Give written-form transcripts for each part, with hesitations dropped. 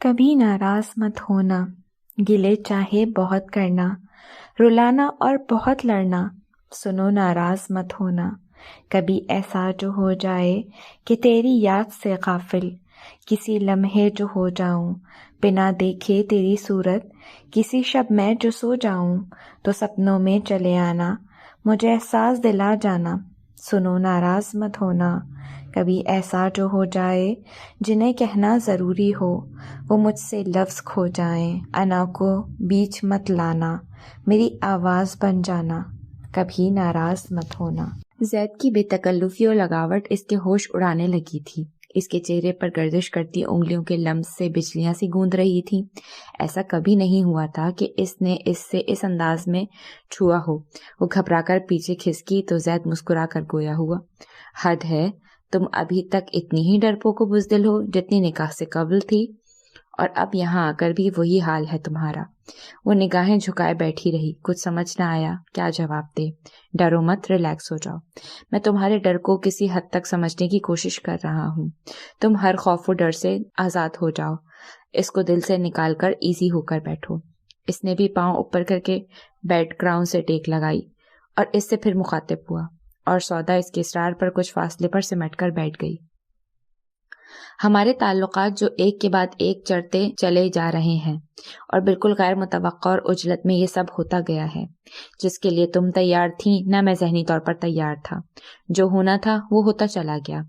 کبھی ناراض مت ہونا، گلے چاہے بہت کرنا، رلانا اور بہت لڑنا، سنو ناراض مت ہونا۔ کبھی ایسا جو ہو جائے کہ تیری یاد سے غافل، کسی لمحے جو ہو جاؤں بنا دیکھے تیری صورت، کسی شب میں جو سو جاؤں تو سپنوں میں چلے آنا، مجھے احساس دلا جانا، سنو ناراض مت ہونا۔ کبھی ایسا جو ہو جائے جنہیں کہنا ضروری ہو وہ مجھ سے لفظ کھو جائیں، انا کو بیچ مت لانا، میری آواز بن جانا، کبھی ناراض مت ہونا۔ زید کی بے تکلفی اور لگاوٹ اس کے ہوش اڑانے لگی تھی۔ اس کے چہرے پر گردش کرتی انگلیوں کے لمس سے بجلیاں سی گوند رہی تھیں۔ ایسا کبھی نہیں ہوا تھا کہ اس نے اس سے اس انداز میں چھوا ہو۔ وہ گھبرا کر پیچھے کھسکی تو زید مسکرا کر گویا ہوا، حد ہے، تم ابھی تک اتنی ہی ڈرپوک و بزدل ہو جتنی نکاح سے قبل تھی، اور اب یہاں آ کر بھی وہی حال ہے تمہارا۔ وہ نگاہیں جھکائے بیٹھی رہی، کچھ سمجھ نہ آیا کیا جواب دے۔ ڈرو مت، ریلیکس ہو جاؤ، میں تمہارے ڈر کو کسی حد تک سمجھنے کی کوشش کر رہا ہوں۔ تم ہر خوف و ڈر سے آزاد ہو جاؤ، اس کو دل سے نکال کر ایزی ہو کر بیٹھو۔ اس نے بھی پاؤں اوپر کر کے بیڈ گراؤنڈ سے ٹیک لگائی اور اس سے پھر مخاطب ہوا، اور سودا اس کے اصرار پر کچھ فاصلے پر سمٹ کر بیٹھ گئی۔ ہمارے تعلقات جو ایک کے بعد ایک چڑھتے چلے جا رہے ہیں، اور بالکل غیر متوقع اور عجلت میں یہ سب ہوتا گیا ہے، جس کے لیے تم تیار تھیں نہ میں ذہنی طور پر تیار تھا۔ جو ہونا تھا وہ ہوتا چلا گیا۔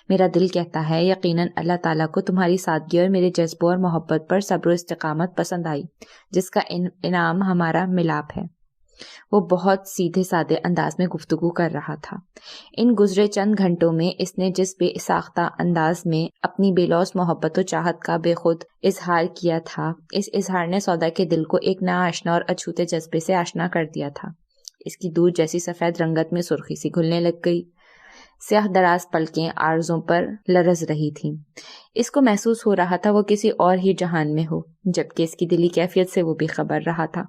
میرا دل کہتا ہے یقیناً اللہ تعالیٰ کو تمہاری سادگی اور میرے جذبوں اور محبت پر صبر و استقامت پسند آئی، جس کا انعام ہمارا ملاپ ہے۔ وہ بہت سیدھے سادے انداز میں گفتگو کر رہا تھا۔ ان گزرے چند گھنٹوں میں اس نے جس بے ساختہ انداز میں اپنی بے لوث محبت و چاہت کا بے خود اظہار کیا تھا، اس اظہار نے سودا کے دل کو ایک ناآشنا اور اچھوتے جذبے سے آشنا کر دیا تھا۔ اس کی دودھ جیسی سفید رنگت میں سرخی سی گھلنے لگ گئی، سیاہ دراز پلکیں عارضوں پر لرز رہی تھیں۔ اس کو محسوس ہو رہا تھا وہ کسی اور ہی جہان میں ہو، جبکہ اس کی دلی کیفیت سے وہ بھی خبر رہا تھا،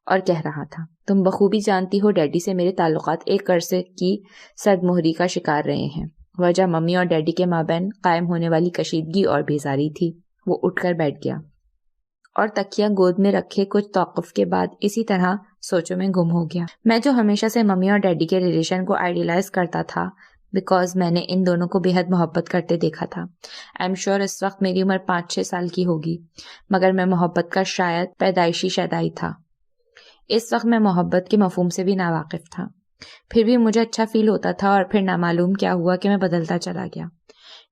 اور کہہ رہا تھا، تم بخوبی جانتی ہو ڈیڈی سے میرے تعلقات ایک عرصے کی صد مہری کا شکار رہے ہیں۔ وجہ ممی اور ڈیڈی کے مابین قائم ہونے والی کشیدگی اور بیزاری تھی۔ وہ اٹھ کر بیٹھ گیا اور تکیہ گود میں رکھے کچھ توقف کے بعد اسی طرح سوچوں میں گم ہو گیا۔ میں جو ہمیشہ سے ممی اور ڈیڈی کے ریلیشن کو آئیڈیلائز کرتا تھا، بیکاز میں نے ان دونوں کو بے حد محبت کرتے دیکھا تھا۔ آئی ایم شیور اس وقت میری عمر 5-6 سال کی ہوگی، مگر میں محبت کا شاید پیدائشی شیدائی تھا۔ اس وقت میں محبت کے مفہوم سے بھی ناواقف تھا، پھر بھی مجھے اچھا فیل ہوتا تھا، اور پھر نامعلوم کیا ہوا کہ میں بدلتا چلا گیا۔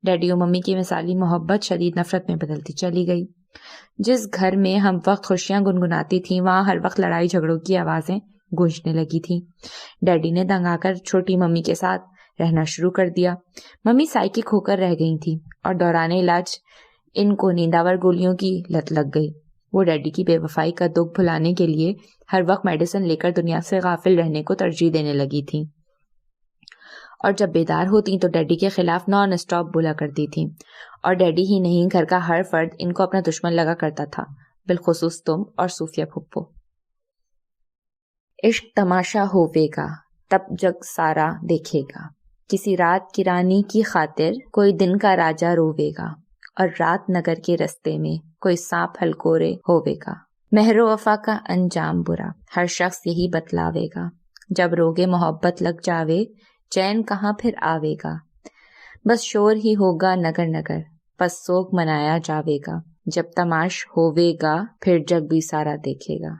ڈیڈی و ممی کی مثالی محبت شدید نفرت میں بدلتی چلی گئی۔ جس گھر میں ہم وقت خوشیاں گنگناتی تھیں وہاں ہر وقت لڑائی جھگڑوں کی آوازیں گونجنے لگی تھیں۔ ڈیڈی نے دنگ آ کر چھوٹی ممی کے ساتھ رہنا شروع کر دیا۔ ممی سائیکک ہو کر رہ گئی تھیں، اور دوران علاج ان کو نینداور گولیوں کی لت لگ گئی۔ وہ ڈیڈی کی بے وفائی کا دکھ بھلانے کے لیے ہر وقت میڈیسن لے کر دنیا سے غافل رہنے کو ترجیح دینے لگی تھیں، اور جب بیدار ہوتی تو ڈیڈی کے خلاف نان اسٹاپ بولا کرتی تھیں، اور ڈیڈی ہی نہیں گھر کا ہر فرد ان کو اپنا دشمن لگا کرتا تھا، بالخصوص تم اور صوفیہ پھپھو۔ عشق تماشا ہوے گا تب جگ سارا دیکھے گا، کسی رات کی رانی کی خاطر کوئی دن کا راجا روے گا، اور رات نگر کے رستے میں کوئی سانپ ہلکورے ہوے گا۔ مہر و وفا کا انجام برا ہر شخص یہی بتلاوے گا، جب روگے محبت لگ جاوے چین کہاں پھر آوے گا۔ بس شور ہی ہوگا نگر نگر پس سوگ منایا جاوے گا، جب تماش ہووے گا پھر جگ بھی سارا دیکھے گا۔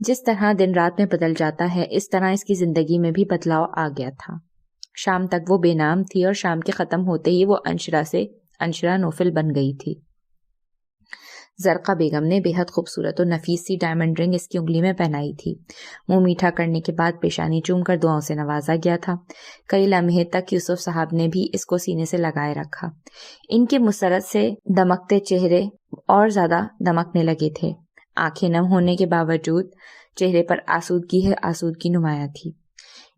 جس طرح دن رات میں بدل جاتا ہے اس طرح اس کی زندگی میں بھی بدلاؤ آ گیا تھا۔ شام تک وہ بے نام تھی، اور شام کے ختم ہوتے ہی وہ انشرا سے انشرا نوفل بن گئی تھی۔ زرقا بیگم نے بے حد خوبصورت اور نفیس سی ڈائمنڈ رنگ اس کی انگلی میں پہنائی تھی۔ منہ میٹھا کرنے کے بعد پیشانی چوم کر دعاؤں سے نوازا گیا تھا۔ کئی لمحے تک یوسف صاحب نے بھی اس کو سینے سے لگائے رکھا۔ ان کے مسرت سے دمکتے چہرے اور زیادہ دمکنے لگے تھے۔ آنکھیں نم ہونے کے باوجود چہرے پر آسودگی نمایاں تھی۔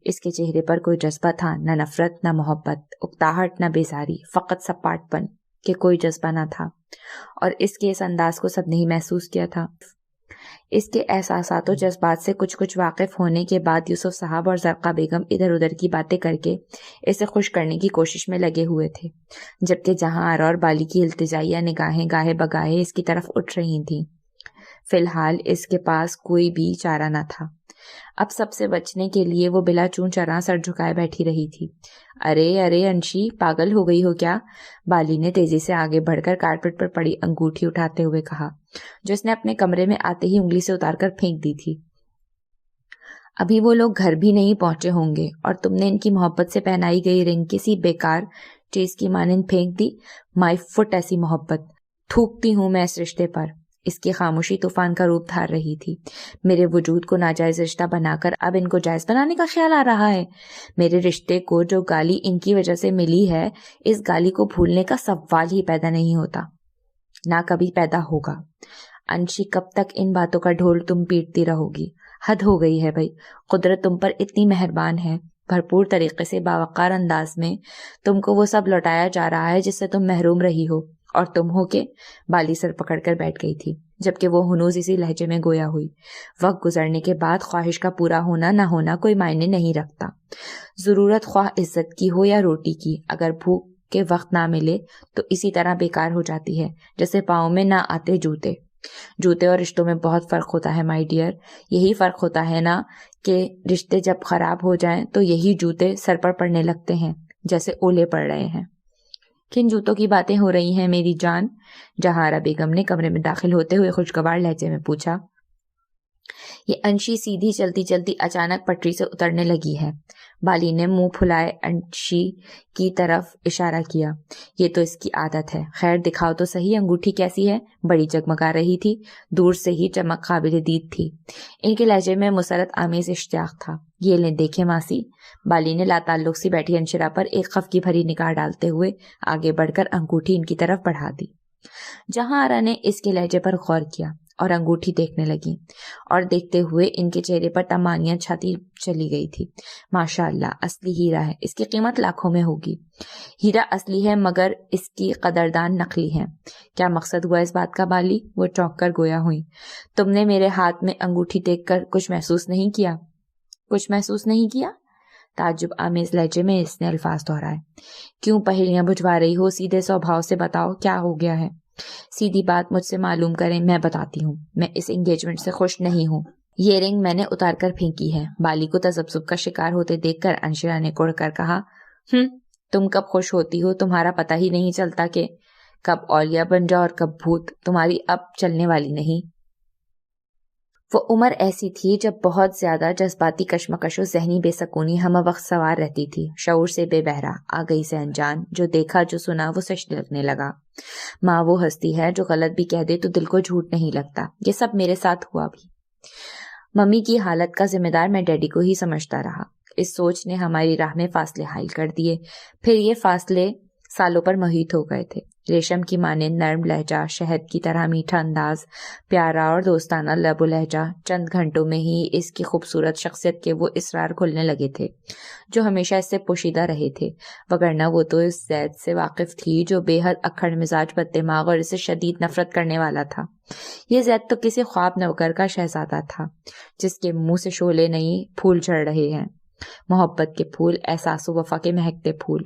اس کے چہرے پر کوئی جذبہ تھا، نہ نفرت، نہ محبت، اکتاہٹ، نہ بیزاری، فقط سپاٹ پن کہ کوئی جذبہ نہ تھا، اور اس کے اس انداز کو سب نے ہی محسوس کیا تھا۔ اس کے احساسات و جذبات سے کچھ واقف ہونے کے بعد یوسف صاحب اور زرقا بیگم ادھر ادھر کی باتیں کر کے اسے خوش کرنے کی کوشش میں لگے ہوئے تھے، جبکہ جہاں آرا اور بالی کی التجائیہ نگاہیں گاہے بگاہے اس کی طرف اٹھ رہی تھیں۔ فی الحال اس کے پاس کوئی بھی چارہ نہ تھا۔ اب سب سے بچنے کے لیے وہ بلا چون چراں سر جھکائے بیٹھی رہی تھی۔ ارے انشی، پاگل ہو گئی ہو کیا؟ بالی نے تیزی سے آگے بڑھ کر کارپٹ پر پڑی انگوٹھی اٹھاتے ہوئے کہا، جو اس نے اپنے کمرے میں آتے ہی انگلی سے اتار کر پھینک دی تھی۔ ابھی وہ لوگ گھر بھی نہیں پہنچے ہوں گے اور تم نے ان کی محبت سے پہنائی گئی رنگ کسی بیکار چیز کی مانند پھینک دی۔ مائی فٹ ایسی محبت، تھوکتی ہوں میں اس رشتے پر۔ اس کی خاموشی طوفان کا روپ دھار رہی تھی۔ میرے وجود کو ناجائز رشتہ بنا کر اب ان کو جائز بنانے کا خیال آ رہا ہے۔ میرے رشتے کو جو گالی ان کی وجہ سے ملی ہے، اس گالی کو بھولنے کا سوال ہی پیدا نہیں ہوتا، نہ کبھی پیدا ہوگا۔ انشی، کب تک ان باتوں کا ڈھول تم پیٹتی رہو گی؟ حد ہو گئی ہے بھائی، قدرت تم پر اتنی مہربان ہے، بھرپور طریقے سے باوقار انداز میں تم کو وہ سب لوٹایا جا رہا ہے جس سے تم محروم رہی ہو، اور تم ہو کہ بالی سر پکڑ کر بیٹھ گئی تھی، جبکہ وہ ہنوز اسی لہجے میں گویا ہوئی۔ وقت گزرنے کے بعد خواہش کا پورا ہونا نہ ہونا کوئی معنی نہیں رکھتا۔ ضرورت خواہ عزت کی ہو یا روٹی کی، اگر بھوک کے وقت نہ ملے تو اسی طرح بیکار ہو جاتی ہے جیسے پاؤں میں نہ آتے جوتے اور رشتوں میں بہت فرق ہوتا ہے مائی ڈیئر۔ یہی فرق ہوتا ہے نا کہ رشتے جب خراب ہو جائیں تو یہی جوتے سر پر پڑنے لگتے ہیں جیسے اولے پڑ رہے ہیں۔ کن جوتوں کی باتیں ہو رہی ہیں میری جان؟ جہارا بیگم نے کمرے میں داخل ہوتے ہوئے خوشگوار لہجے میں پوچھا۔ یہ انشی سیدھی چلتی چلتی اچانک پٹری سے اترنے لگی ہے۔ بالی نے منہ پھلائے انشی کی طرف اشارہ کیا۔ یہ تو اس کی عادت ہے۔ خیر دکھاؤ تو صحیح، انگوٹھی کیسی ہے؟ بڑی جگمگا رہی تھی، دور سے ہی چمک قابل دید تھی۔ ان کے لہجے میں مسرت آمیز اشتیاق تھا۔ یہ لیں دیکھیں ماسی۔ بالی نے لاتعلق سی بیٹھی انشرا پر ایک خفگی بھری نگاہ ڈالتے ہوئے آگے بڑھ کر انگوٹھی ان کی طرف بڑھا دی۔ جہاں آرا نے اس کے لہجے پر غور کیا اور انگوٹھی دیکھنے لگی، اور دیکھتے ہوئے ان کے چہرے پر تمانیاں چھاتی چلی گئی تھی۔ ماشاء اللہ، اصلی ہیرا ہے، اس کی قیمت لاکھوں میں ہوگی۔ ہیرا اصلی ہے مگر اس کی قدردان نقلی ہے۔ کیا مقصد ہوا اس بات کا بالی؟ وہ چونک کر گویا ہوئی۔ تم نے میرے ہاتھ میں انگوٹھی دیکھ کر کچھ محسوس نہیں کیا؟ کچھ محسوس نہیں کیا؟ تعجب آمیز لہجے میں اس نے الفاظ دہرائے۔ کیوں پہیلیاں بجھوا رہی ہو؟ سیدھے سوبھاؤ سے بتاؤ کیا ہو گیا ہے۔ سیدھی بات مجھ سے معلوم کریں، میں بتاتی ہوں۔ میں اس انگیجمنٹ سے خوش نہیں ہوں۔ یہ رنگ میں نے اتار کر پھینکی ہے۔ بالی کو تذبذب کا شکار ہوتے دیکھ کر انشرا نے کڑ کر کہا، تم کب خوش ہوتی ہو تمہارا پتہ ہی نہیں چلتا کہ کب اولیاء بن جاؤ اور کب بھوت۔ تمہاری اب چلنے والی نہیں۔ وہ عمر ایسی تھی جب بہت زیادہ جذباتی کشمکش و ذہنی بے سکونی ہم وقت سوار رہتی تھی۔ شعور سے بے بہرا، آ گئی سے انجان، جو دیکھا جو سنا وہ سچ لگنے لگا۔ ماں وہ ہستی ہے جو غلط بھی کہہ دے تو دل کو جھوٹ نہیں لگتا۔ یہ سب میرے ساتھ ہوا بھی۔ ممی کی حالت کا ذمہ دار میں ڈیڈی کو ہی سمجھتا رہا۔ اس سوچ نے ہماری راہ میں فاصلے حائل کر دیے، پھر یہ فاصلے سالوں پر محیط ہو گئے تھے۔ ریشم کی مانند نرم لہجہ، شہد کی طرح میٹھا انداز، پیارا اور دوستانہ لب و لہجہ، چند گھنٹوں میں ہی اس کی خوبصورت شخصیت کے وہ اسرار کھلنے لگے تھے جو ہمیشہ اس سے پوشیدہ رہے تھے، وگرنہ وہ تو اس زید سے واقف تھی جو بے حد اکھڑ مزاج، بد دماغ اور اسے شدید نفرت کرنے والا تھا۔ یہ زید تو کسی خواب نوکر کا شہزادہ تھا جس کے منہ سے شعلے نہیں پھول جھڑ رہے ہیں، محبت کے پھول، احساس و وفا کے مہکتے پھول۔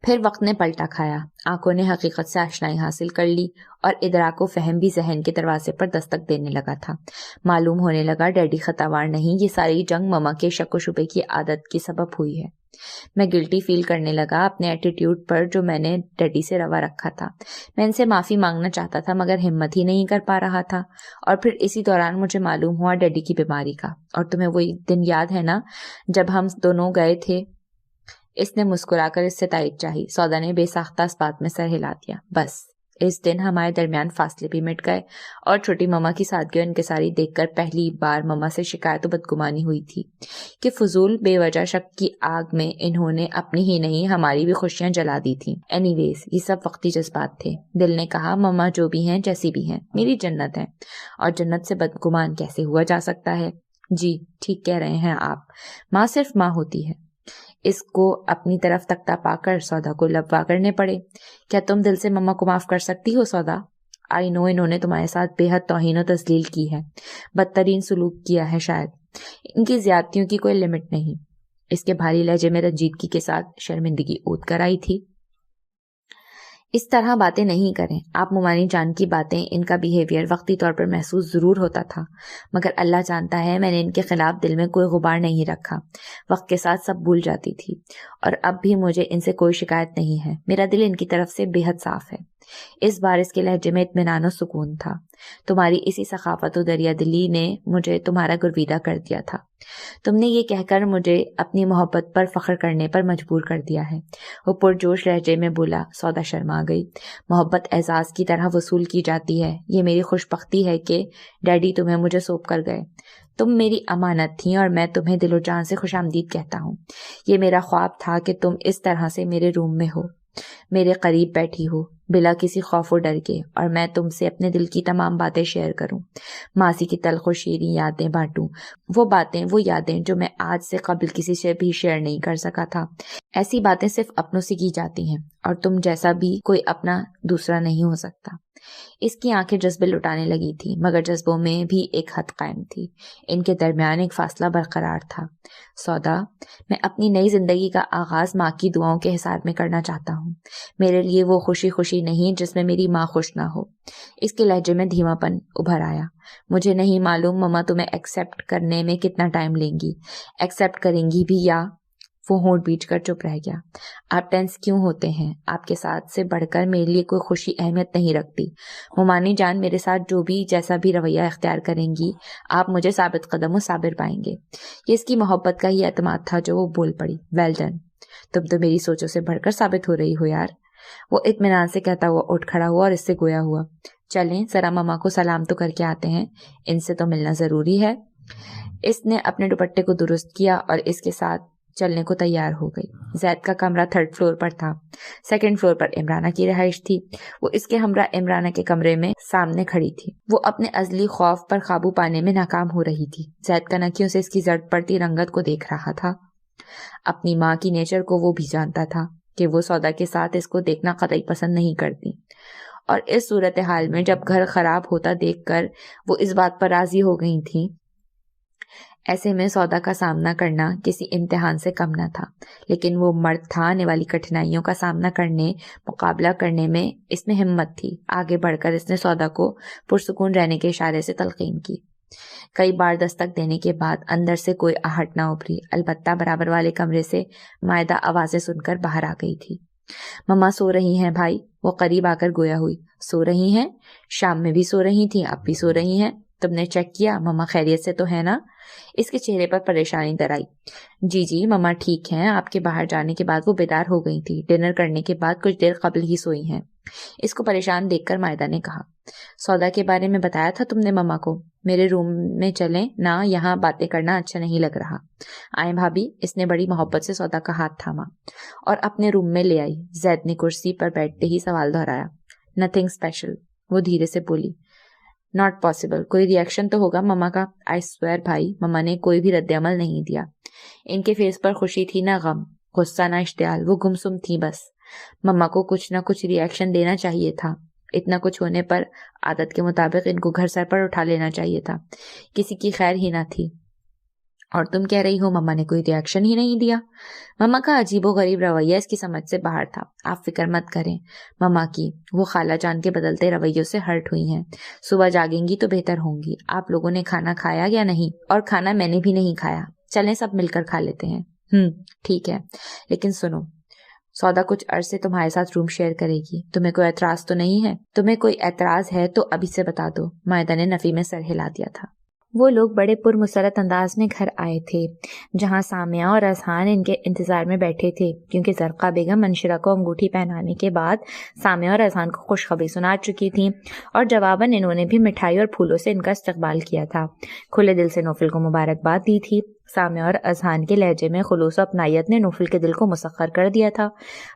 پھر وقت نے پلٹا کھایا، آنکھوں نے حقیقت سے آشنائی حاصل کر لی اور ادراک و فہم بھی ذہن کے دروازے پر دستک دینے لگا تھا۔ معلوم ہونے لگا ڈیڈی خطاوار نہیں، یہ ساری جنگ مما کے شک و شبے کی عادت کی سبب ہوئی ہے۔ میں گلٹی فیل کرنے لگا اپنے ایٹیٹیوڈ پر جو میں نے ڈیڈی سے روا رکھا تھا۔ میں ان سے معافی مانگنا چاہتا تھا مگر ہمت ہی نہیں کر پا رہا تھا، اور پھر اسی دوران مجھے معلوم ہوا ڈیڈی کی بیماری کا۔ اور تمہیں وہی دن یاد ہے نا جب ہم دونوں گئے تھے؟ اس نے مسکرا کر اس سے تائید چاہی۔ سودا نے بے ساختہ اس بات میں سر ہلا دیا۔ بس اس دن ہمارے درمیان فاصلے بھی مٹ گئے، اور چھوٹی مما کی سادگی اور انکساری دیکھ کر پہلی بار مما سے شکایت و بدگمانی ہوئی تھی کہ فضول بے وجہ شک کی آگ میں انہوں نے اپنی ہی نہیں ہماری بھی خوشیاں جلا دی تھیں۔ اینی ویز یہ سب وقتی جذبات تھے۔ دل نے کہا مما جو بھی ہیں جیسی بھی ہیں میری جنت ہے، اور جنت سے بدگمان کیسے ہوا جا سکتا ہے؟ جی ٹھیک کہہ رہے ہیں آپ، ماں صرف ماں ہوتی ہے۔ اس کو اپنی طرف تختہ پا کر سودا کو لبوا کرنے پڑے۔ کیا تم دل سے مما کو معاف کر سکتی ہو سودا؟ آئی نو انہوں نے تمہارے ساتھ بے حد توہین و تذلیل کی ہے، بدترین سلوک کیا ہے، شاید ان کی زیادتیوں کی کوئی لمٹ نہیں۔ اس کے بھاری لہجے میں رنجیدگی کے ساتھ شرمندگی اونت کر آئی تھی۔ اس طرح باتیں نہیں کریں، آپ ممانی جان کی باتیں، ان کا بیہیویئر وقتی طور پر محسوس ضرور ہوتا تھا، مگر اللہ جانتا ہے میں نے ان کے خلاف دل میں کوئی غبار نہیں رکھا، وقت کے ساتھ سب بھول جاتی تھی، اور اب بھی مجھے ان سے کوئی شکایت نہیں ہے، میرا دل ان کی طرف سے بے حد صاف ہے۔ اس بار اس کے لہجے میں اطمینان و سکون تھا۔ تمہاری اسی سخاوت و دریا دلی نے مجھے تمہارا گرویدہ کر دیا تھا، تم نے یہ کہہ کر مجھے اپنی محبت پر فخر کرنے پر مجبور کر دیا ہے۔ وہ پرجوش لہجے میں بولا۔ سودا شرما گئی۔ محبت اعزاز کی طرح وصول کی جاتی ہے، یہ میری خوش بختی ہے کہ ڈیڈی تمہیں مجھے سونپ کر گئے، تم میری امانت تھیں اور میں تمہیں دل و جان سے خوش آمدید کہتا ہوں۔ یہ میرا خواب تھا کہ تم اس طرح سے میرے روم میں ہو، میرے قریب بیٹھی ہو، بلا کسی خوف و ڈر کے، اور میں تم سے اپنے دل کی تمام باتیں شیئر کروں، ماضی کی تلخ و شیریں یادیں بانٹوں، وہ یادیں جو میں آج سے قبل کسی سے بھی شیئر نہیں کر سکا تھا۔ ایسی باتیں صرف اپنوں سے کی جاتی ہیں، اور تم جیسا بھی کوئی اپنا دوسرا نہیں ہو سکتا۔ اس کی آنکھیں جذبے لٹانے لگی تھی، مگر جذبوں میں بھی ایک حد قائم تھی، ان کے درمیان ایک فاصلہ برقرار تھا۔ سودا، میں اپنی نئی زندگی کا آغاز ماں کی دعاؤں کے حصار میں کرنا چاہتا ہوں۔ میرے لیے وہ خوشی خوشی نہیں جس میں میری ماں خوش نہ ہو۔ اس کے لہجے میں دھیما پن ابھر آیا۔ مجھے نہیں معلوم مما تمہیں ایکسیپٹ کرنے میں کتنا ٹائم لیں گی، ایکسیپٹ کریں گی بھی یا۔ وہ ہونٹ بیچ کر چپ رہ گیا۔ آپ ٹینس کیوں ہوتے ہیں؟ آپ کے ساتھ سے بڑھ کر میرے لیے کوئی خوشی اہمیت نہیں رکھتی۔ ممانی جان میرے ساتھ جو بھی جیسا بھی رویہ اختیار کریں گی، آپ مجھے ثابت قدم و صابر پائیں گے۔ یہ اس کی محبت کا ہی اعتماد تھا جو وہ بول پڑی۔ ویل ڈن، تم تو میری سوچوں سے بڑھ کر ثابت ہو رہی ہو یار۔ وہ اطمینان سے کہتا ہوا اٹھ کھڑا ہوا اور اس سے گویا ہوا۔ چلیں ذرا مما کو سلام تو کر کے آتے ہیں، ان سے تو ملنا ضروری ہے۔ اس نے اپنے دوپٹے کو درست کیا اور اس کے ساتھ چلنے کو تیار ہو گئی۔ زید کا کمرہ 3rd فلور پر تھا، 2nd فلور پر عمرانہ کی رہائش تھی۔ وہ اس کے ہمراہ عمرانہ کے کمرے میں سامنے کھڑی تھی۔ وہ اپنے ازلی خوف پر قابو پانے میں ناکام ہو رہی تھی۔ زید کنکیوں سے اس کی زرد پڑتی رنگت کو دیکھ رہا تھا۔ اپنی ماں کی نیچر کو وہ بھی جانتا تھا کہ وہ سودا کے ساتھ اس کو دیکھنا قطعی پسند نہیں کرتی، اور اس صورتحال میں جب گھر خراب ہوتا دیکھ کر وہ اس بات پر راضی ہو گئی تھی، ایسے میں سودا کا سامنا کرنا کسی امتحان سے کم نہ تھا۔ لیکن وہ مرد تھا، آنے والی کٹھنائیوں کا سامنا کرنے، مقابلہ کرنے میں اس میں ہمت تھی۔ آگے بڑھ کر اس نے سودا کو پرسکون رہنے کے اشارے سے تلقین کی۔ کئی بار دستک دینے کے بعد اندر سے کوئی آہٹ نہ ابھری، البتہ برابر والے کمرے سے مائدہ آوازیں سن کر باہر آ گئی تھی۔ مما سو رہی ہیں بھائی؟ وہ قریب آ کر گویا ہوئی۔ سو رہی ہیں؟ شام میں بھی سو رہی تھیں، اب بھی سو رہی ہیں؟ تم نے چیک کیا مما خیریت سے تو ہے نا؟ اس کے چہرے پر پریشانی در آئی۔ جی مما ٹھیک ہیں، آپ کے باہر جانے کے بعد وہ بیدار ہو گئی تھی، ڈنر کرنے کے بعد کچھ دیر قبل ہی سوئی ہیں۔ اس کو پریشان دیکھ کر مائدہ نے کہا۔ سودا کے بارے میں بتایا تھا تم نے مما کو؟ میرے روم میں چلیں نا، یہاں باتیں کرنا اچھا نہیں لگ رہا۔ آئیں بھابھی، اس نے بڑی محبت سے سودا کا ہاتھ تھاما اور اپنے روم میں لے آئی۔ زید نے کرسی پر بیٹھتے ہی سوال دہرایا۔ نتھنگ اسپیشل، وہ دھیرے سے بولی۔ ناٹ پاسبل، کوئی ری ایکشن تو ہوگا مما کا؟ آئی سویئر بھائی، مما نے کوئی بھی رد عمل نہیں دیا۔ ان کے فیس پر خوشی تھی نہ غم، غصہ نہ اشتعال، وہ گمسم تھی بس۔ مما کو کچھ نہ کچھ ری ایکشن دینا چاہیے تھا۔ اتنا کچھ ہونے پر عادت کے مطابق ان کو گھر سر پر اٹھا لینا چاہیے تھا، کسی کی خیر ہی نہ تھی۔ اور تم کہہ رہی ہو مما نے کوئی ری ایکشن ہی نہیں دیا؟ مما کا عجیب و غریب رویہ اس کی سمجھ سے باہر تھا۔ آپ فکر مت کریں مما کی، وہ خالہ جان کے بدلتے رویوں سے ہرٹ ہوئی ہیں، صبح جاگیں گی تو بہتر ہوں گی۔ آپ لوگوں نے کھانا کھایا یا نہیں؟ اور کھانا میں نے بھی نہیں کھایا، چلیں سب مل کر کھا لیتے ہیں۔ ٹھیک ہے، لیکن سنو، سودا کچھ عرصے تمہارے ساتھ روم شیئر کرے گی، تمہیں کوئی اعتراض تو نہیں ہے؟ تمہیں کوئی اعتراض ہے تو ابھی سے بتا دو۔ مائدہ نے نفی میں سر ہلا دیا تھا۔ وہ لوگ بڑے پرمسرت انداز میں گھر آئے تھے، جہاں سامیہ اور اذہان ان کے انتظار میں بیٹھے تھے، کیونکہ زرقا بیگم منشرہ کو انگوٹھی پہنانے کے بعد سامیہ اور اذہان کو خوشخبری سنا چکی تھیں، اور جواباً انہوں نے بھی مٹھائی اور پھولوں سے ان کا استقبال کیا تھا، کھلے دل سے نوفل کو مبارکباد دی تھی۔ سامیہ اور اذہان کے لہجے میں خلوص و اپنائیت نے نوفل کے دل کو مسخر کر دیا تھا۔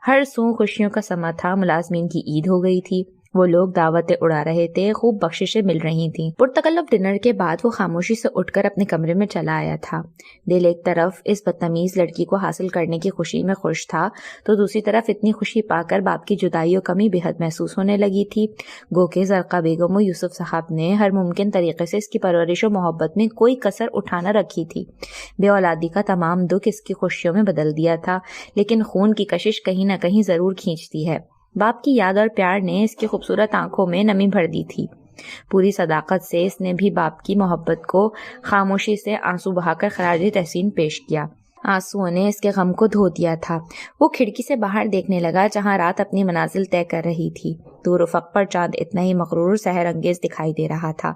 ہر سو خوشیوں کا سما تھا، ملازمین کی عید ہو گئی تھی، وہ لوگ دعوتیں اڑا رہے تھے، خوب بخششیں مل رہی تھیں۔ پرتکلف ڈنر کے بعد وہ خاموشی سے اٹھ کر اپنے کمرے میں چلا آیا تھا۔ دل ایک طرف اس بدتمیز لڑکی کو حاصل کرنے کی خوشی میں خوش تھا تو دوسری طرف اتنی خوشی پا کر باپ کی جدائی و کمی بے حد محسوس ہونے لگی تھی۔ گو کہ زرقا بیگم و یوسف صاحب نے ہر ممکن طریقے سے اس کی پرورش و محبت میں کوئی کسر اٹھا نہ رکھی تھی۔ بے اولادی کا تمام دکھ اس کی خوشیوں میں بدل دیا تھا، لیکن خون کی کشش کہیں نہ کہیں ضرور کھینچتی ہے۔ باپ کی یاد اور پیار نے اس کی خوبصورت آنکھوں میں نمی بھر دی تھی۔ پوری صداقت سے اس نے بھی باپ کی محبت کو خاموشی سے آنسو بہا کر خراج تحسین پیش کیا۔ آنسوؤں نے اس کے غم کو دھو دیا تھا۔ وہ کھڑکی سے باہر دیکھنے لگا جہاں رات اپنی منازل طے کر رہی تھی۔ دور افق پر چاند اتنا ہی مغرور اور سحر انگیز دکھائی دے رہا تھا